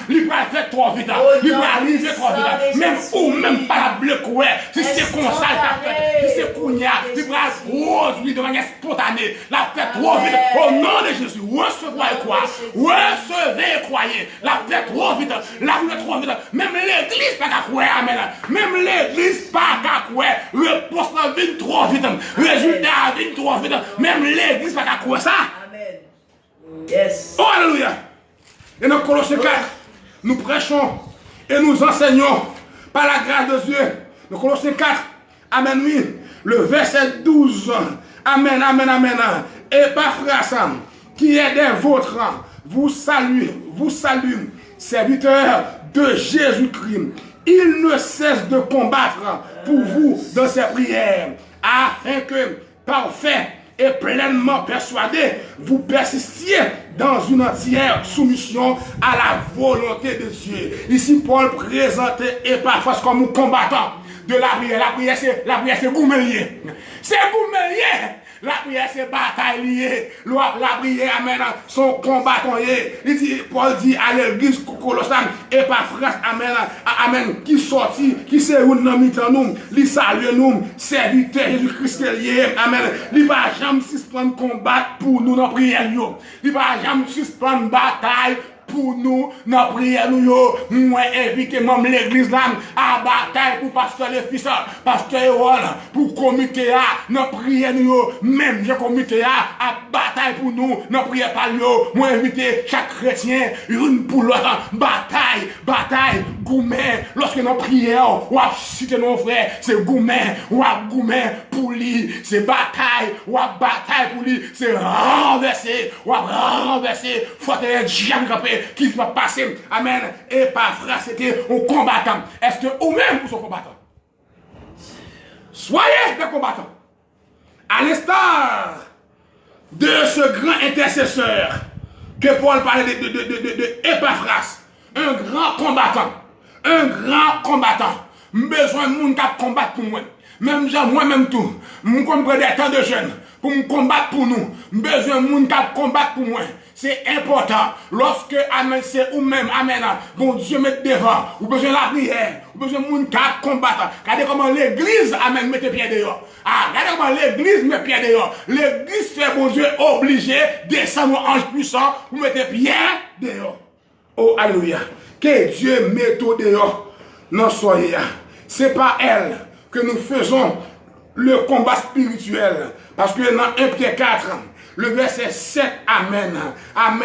Il va faire trop vite. Il va arriver trop vite. Même ou même pas la bleu quoi. Si c'est comme ça si c'est kounya, il va produire de manière spontanée. La fait trop vite. Au nom de Jésus, recevez et croyez. Recevez et croyez. La fait trop vite. La fait trop vite. Même l'église pas qu'à croire amen. Même l'église pas qu'à croire. Le poste vient trop vite. Résultat vient trop vite. Même l'église pas qu'à croire ça. Amen. Yes. Oh, alléluia. Et dans Colossiens 4, nous prêchons et nous enseignons par la grâce de Dieu. Dans Colossiens 4, amen, oui, le verset 12, amen, amen, amen. Et Paphras, qui est des vôtres, vous salue, serviteur de Jésus-Christ. Il ne cesse de combattre pour vous dans ses prières, afin que, parfait et pleinement persuadé, vous persistiez dans une entière soumission à la volonté de Dieu. Ici, Paul présentait Epaphras comme un combattant de la prière. La prière, c'est goumelier. C'est goumelier. La prière, c'est bataille liée. La prière, amen, son combattant. Paul dit à l'église Colossienne, Epaphras, amen, qui sortit, qui s'est réuni dans nous, qui salue nous, serviteur Jésus-Christ lié, amen. Il va jamais suspendre combat pour nous dans la prière. Il va jamais suspendre bataille pour nous, dans la prière, nous invitons même l'église là à bataille pour pasteur les fils, pasteur Erol, pour comité dans la prière, même le comité à bataille pour nous, dans la prière par nous, moi inviter chaque chrétien, une pour l'autre, bataille, gourmet, lorsque nous prions, ou à citer nos frères, c'est gourmet, ou à gourmet pour lui, c'est bataille pour lui, c'est renverser, faut être diable qui va passer, amen, et Paphras c'était un combattant. Est-ce que vous-même vous êtes combattant? Soyez des combattants. À l'instar de ce grand intercesseur que Paul parlait de Epaphras, un grand combattant, besoin de monde qui combattre pour moi. Même moi-même tout, je comprends des temps de jeunes pour me combattre pour nous. Besoin de monde qui combattre pour moi. C'est important. Lorsque, amen, c'est ou même, amen, bon Dieu met devant, ou besoin de la prière, ou besoin de monde qui combattre. Regardez comment l'église, amen, met pieds dehors. Regardez comment l'église met pieds dehors. L'église fait, bon Dieu, obligé de descendre en ange puissant pour mettre pieds dehors. Oh, alléluia. Que Dieu mette au dehors. Non, soyez. C'est pas elle que nous faisons le combat spirituel. Parce que dans 1 Pierre 4, le verset 7, amen. 1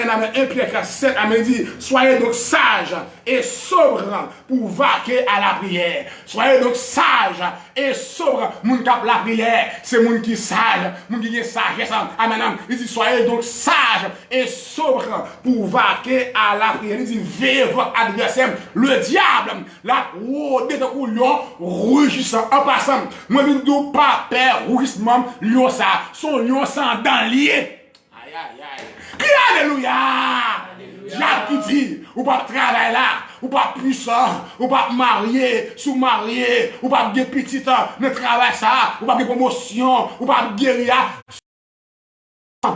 Pierre 4, 7, amen, dit, soyez donc sages et sobres pour vaquer à la prière. Soyez donc sages et sobres. Moun qui a la prière, c'est moun qui sage, moun qui est sagesse. Amen. Il dit, soyez donc sages et sobres pour vaquer à la prière. Il dit, veillez votre adversaire, le diable, la rôde de couillon, rougissant. En passant, moi, je ne dois pas perdre rougissement, lion ça, son lion sans dents lié. Aïe, aïe, aïe. Alléluia. Diable qui dit, ou pas travailler là, ou pas puissant, ou pas marié, sous-marié, ou pas de petit ne travail ça, ou pas de promotion, ou pas de guérilla.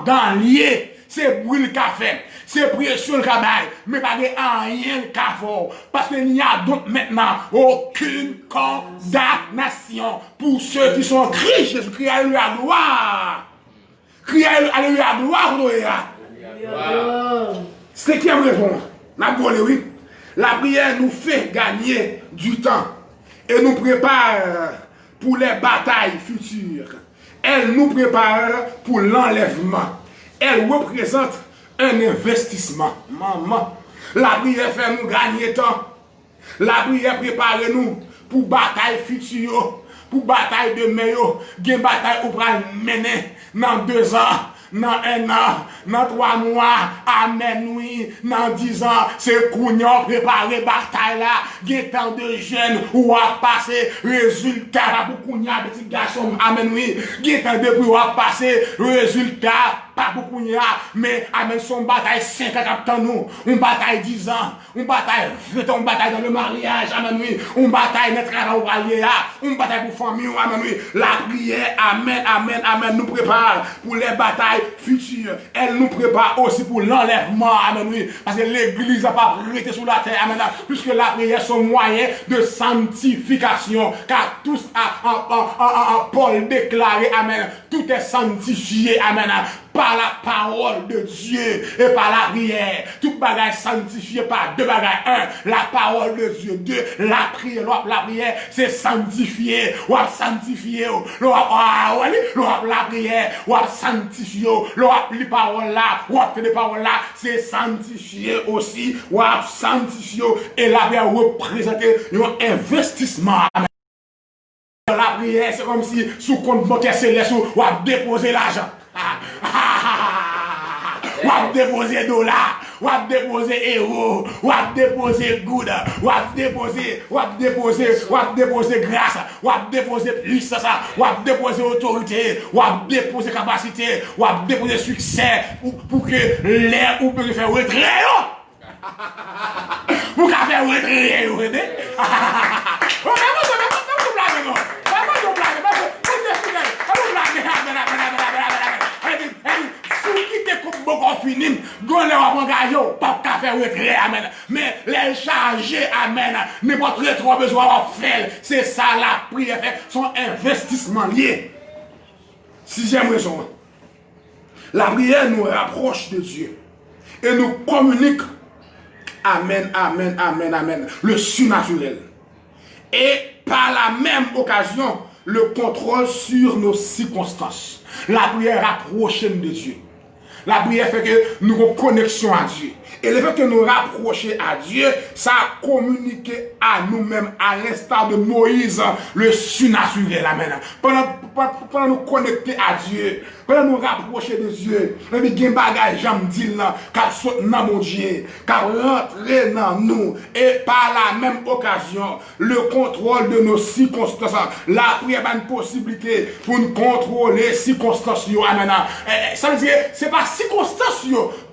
Dans lié, c'est brûle le café, c'est pression le travail, mais pas de rien le café. Parce qu'il n'y a donc maintenant aucune condamnation pour ceux qui sont en Christ. Jésus crie alléluia gloire. Crie alléluia gloire. C'est qui a raison. Oui. La prière nous fait gagner du temps et nous prépare pour les batailles futures. Elle nous prépare pour l'enlèvement. Elle représente un investissement. Maman, la prière fait nous gagner temps. La prière prépare nous pour bataille future, pour bataille de meilleur, une bataille où on mener dans 2 ans. Dans 1 an, dans 3 mois, amen, oui, dans 10 ans, c'est qu'on a préparé bataille là, il y a tant de jeunes où a passé résultat, beaucoup de petits garçons, amen, oui, il y a tant de où a passé résultat, pas beaucoup de mais amen, son bataille 5 ans, nous, une bataille 10 ans, une bataille 20 ans, une bataille dans le mariage, amen, oui, une bataille dans le travail, une bataille pour famille, amen, oui, la prière, amen, amen, amen, nous prépare pour les batailles future, elle nous prépare aussi pour l'enlèvement, amen, oui, parce que l'église n'a pas arrêté sur la terre, amen, puisque la prière son moyen de sanctification, car tous Paul déclaré, amen, tout est sanctifié, amen, par la parole de Dieu et par la prière. Tout bagage sanctifié par 2 bagages. 1, la parole de Dieu. 2, la prière. La prière, c'est sanctifié. Ou sanctifié. La prière, ou sanctifié. Les paroles là, ou fait des paroles là, c'est sanctifié aussi. Ou sanctifié. Et la prière représente un investissement. La prière, c'est comme si sous compte bancaire céleste, ou a déposé l'argent. Ou a déposé $, ou a déposé euros, ou a déposé good, ou a déposé grâce, ou a déposé puissance, ou a déposé autorité, ou a déposé capacité, ou a déposé succès pour que l'air ou peut faire retrait. Pour qu'à faire retrait, vous voyez? Mais les charger, amen, n'importe trop besoin de faire. C'est ça la prière, son investissement lié. 6e raison. La prière nous rapproche de Dieu et nous communique, amen, amen, amen, amen, le surnaturel. Et par la même occasion, le contrôle sur nos circonstances. La prière rapproche de Dieu. La prière fait que nous avons connexion à Dieu. Et le fait que nous rapprocher à Dieu, ça a communiqué à nous-mêmes, à l'instar de Moïse, le surnaturel. Amen. Pendant nous connecter à Dieu, pendant nous rapprocher de Dieu, il y a des bagages, j'aime dire, qui sautent dans mon Dieu, qui rentrent dans nous. Et par la même occasion, le contrôle de nos circonstances. La prière a une possibilité pour nous contrôler les circonstances. Amen. Ça veut dire, ce n'est pas circonstances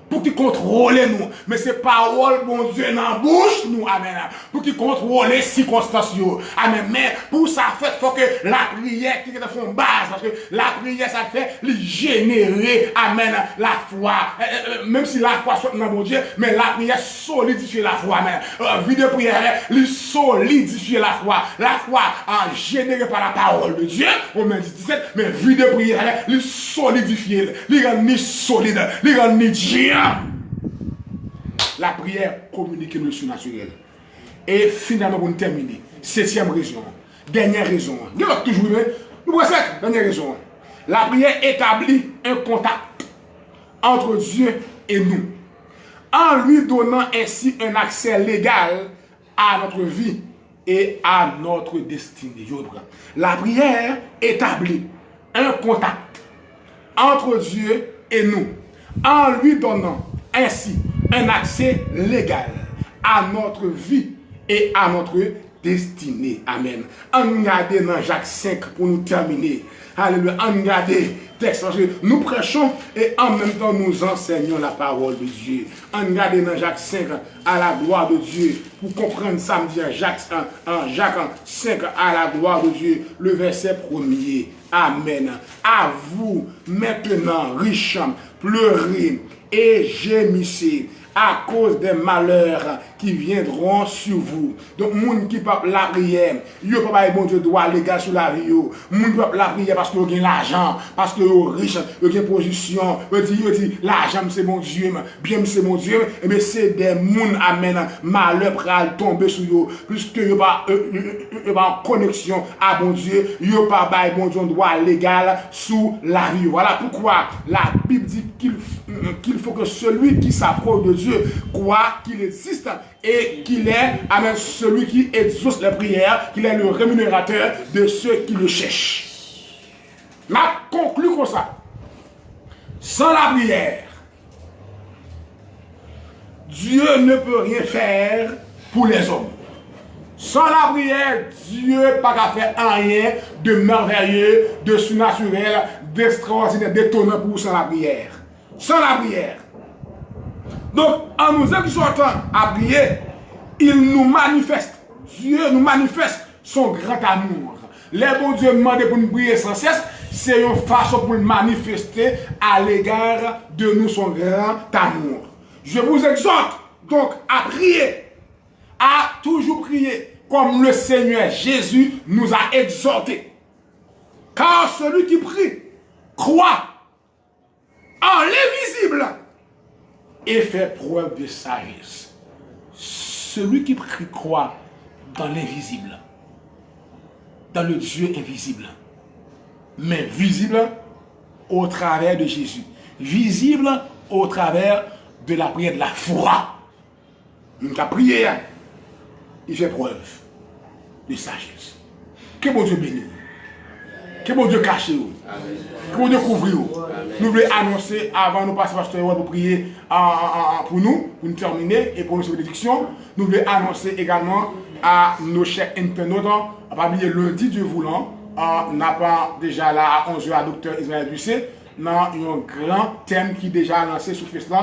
pour qu'il contrôle nous, mais c'est parole bon Dieu dans la bouche nous, amen, pour qu'il contrôle les circonstances, amen, mais pour ça fait, faut que la prière qui est en base, parce que la prière ça fait générer, amen, la foi, même si la foi soit dans bon Dieu, mais la prière solidifie la foi, amen, vie de prière, lui solidifier la foi générée par la parole de Dieu, Romains 17, mais vie de prière, lui solidifier, lui rend ni solide, lui rend ni Dieu. La prière communique le surnaturel. Et finalement, pour nous terminer, 7e raison, dernière raison, toujours, nous dernière raison. La prière établit un contact entre Dieu et nous, en lui donnant ainsi un accès légal à notre vie et à notre destinée. La prière établit un contact entre Dieu et nous, en lui donnant ainsi un accès légal à notre vie et à notre destinée. Amen. On regarde dans Jacques 5 pour nous terminer. Alléluia. On regarde texte. Nous prêchons et en même temps nous enseignons la parole de Dieu. On regarde dans Jacques 5 à la gloire de Dieu. Pour comprendre samedi Jacques 5 à la gloire de Dieu. Le verset 1er. Amen. À vous maintenant, riches, pleurez et gémissez à cause des malheurs qui viendront sur vous. Donc, moun qui parle la prière, yo pas bon Dieu doit légal sur la vie yo. Moun qui parle la prière parce que yo gagne l'argent, parce que yo riche, yo gagne position, yo dit l'argent c'est mon Dieu, bien c'est mon Dieu, mais c'est des moun amen malheur pral tomber sur yo, puisque yo pas en connexion à bon Dieu, yo pas bail bon Dieu droit légal sous la vie. Voilà pourquoi la Bible dit qu'il faut que celui qui s'approche de Dieu croit qu'il existe et qu'il est amen, celui qui exauce les prières, qu'il est le rémunérateur de ceux qui le cherchent. Ma conclut comme ça. Sans la prière, Dieu ne peut rien faire pour les hommes. Sans la prière, Dieu n'a pas qu'à faire rien de merveilleux, de surnaturel, d'extraordinaire, d'étonnant pour sans la prière. Sans la prière. Donc, en nous exhortant à prier, il nous manifeste, Dieu nous manifeste son grand amour. Les bons Dieu demandent pour nous prier sans cesse, c'est une façon pour manifester à l'égard de nous son grand amour. Je vous exhorte donc à prier, à toujours prier comme le Seigneur Jésus nous a exhortés. Car celui qui prie croit en l'invisible et fait preuve de sagesse. Celui qui prie croit dans l'invisible, dans le Dieu invisible, mais visible au travers de Jésus, visible au travers de la prière de la foi. Donc, la prière, il fait preuve de sagesse. Que bon Dieu bénisse. Que bon Dieu cache vous. Que bon Dieu couvre vous. Nous voulons annoncer, avant de passer pasteur pour prier pour nous terminer et pour nos bénédictions, nous voulons annoncer également à nos chers internautes, à pas oublier lundi Dieu voulant, n'a pas déjà là à 11h à Dr Ismaël Ducé, dans un grand thème qui est déjà lancé sur Facebook,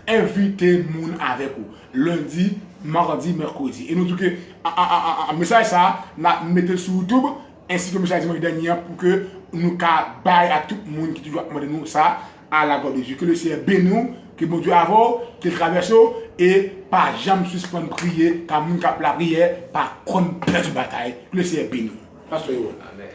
invitez moun avec vous. Lundi, mardi, mercredi. Et nous disons que un message ça, nous mettons sur YouTube, ainsi que le message dimanche dernier, pour que nous baillons à tout le monde qui toujours demande nous ça à la gloire de Dieu. Que le Seigneur bénisse, que mon Dieu avant, qu'il traverse et pas jamais suspendre prier, car nous cap la prière, par contre perdre bataille. Que le Seigneur bénisse. Pasteur. Amen.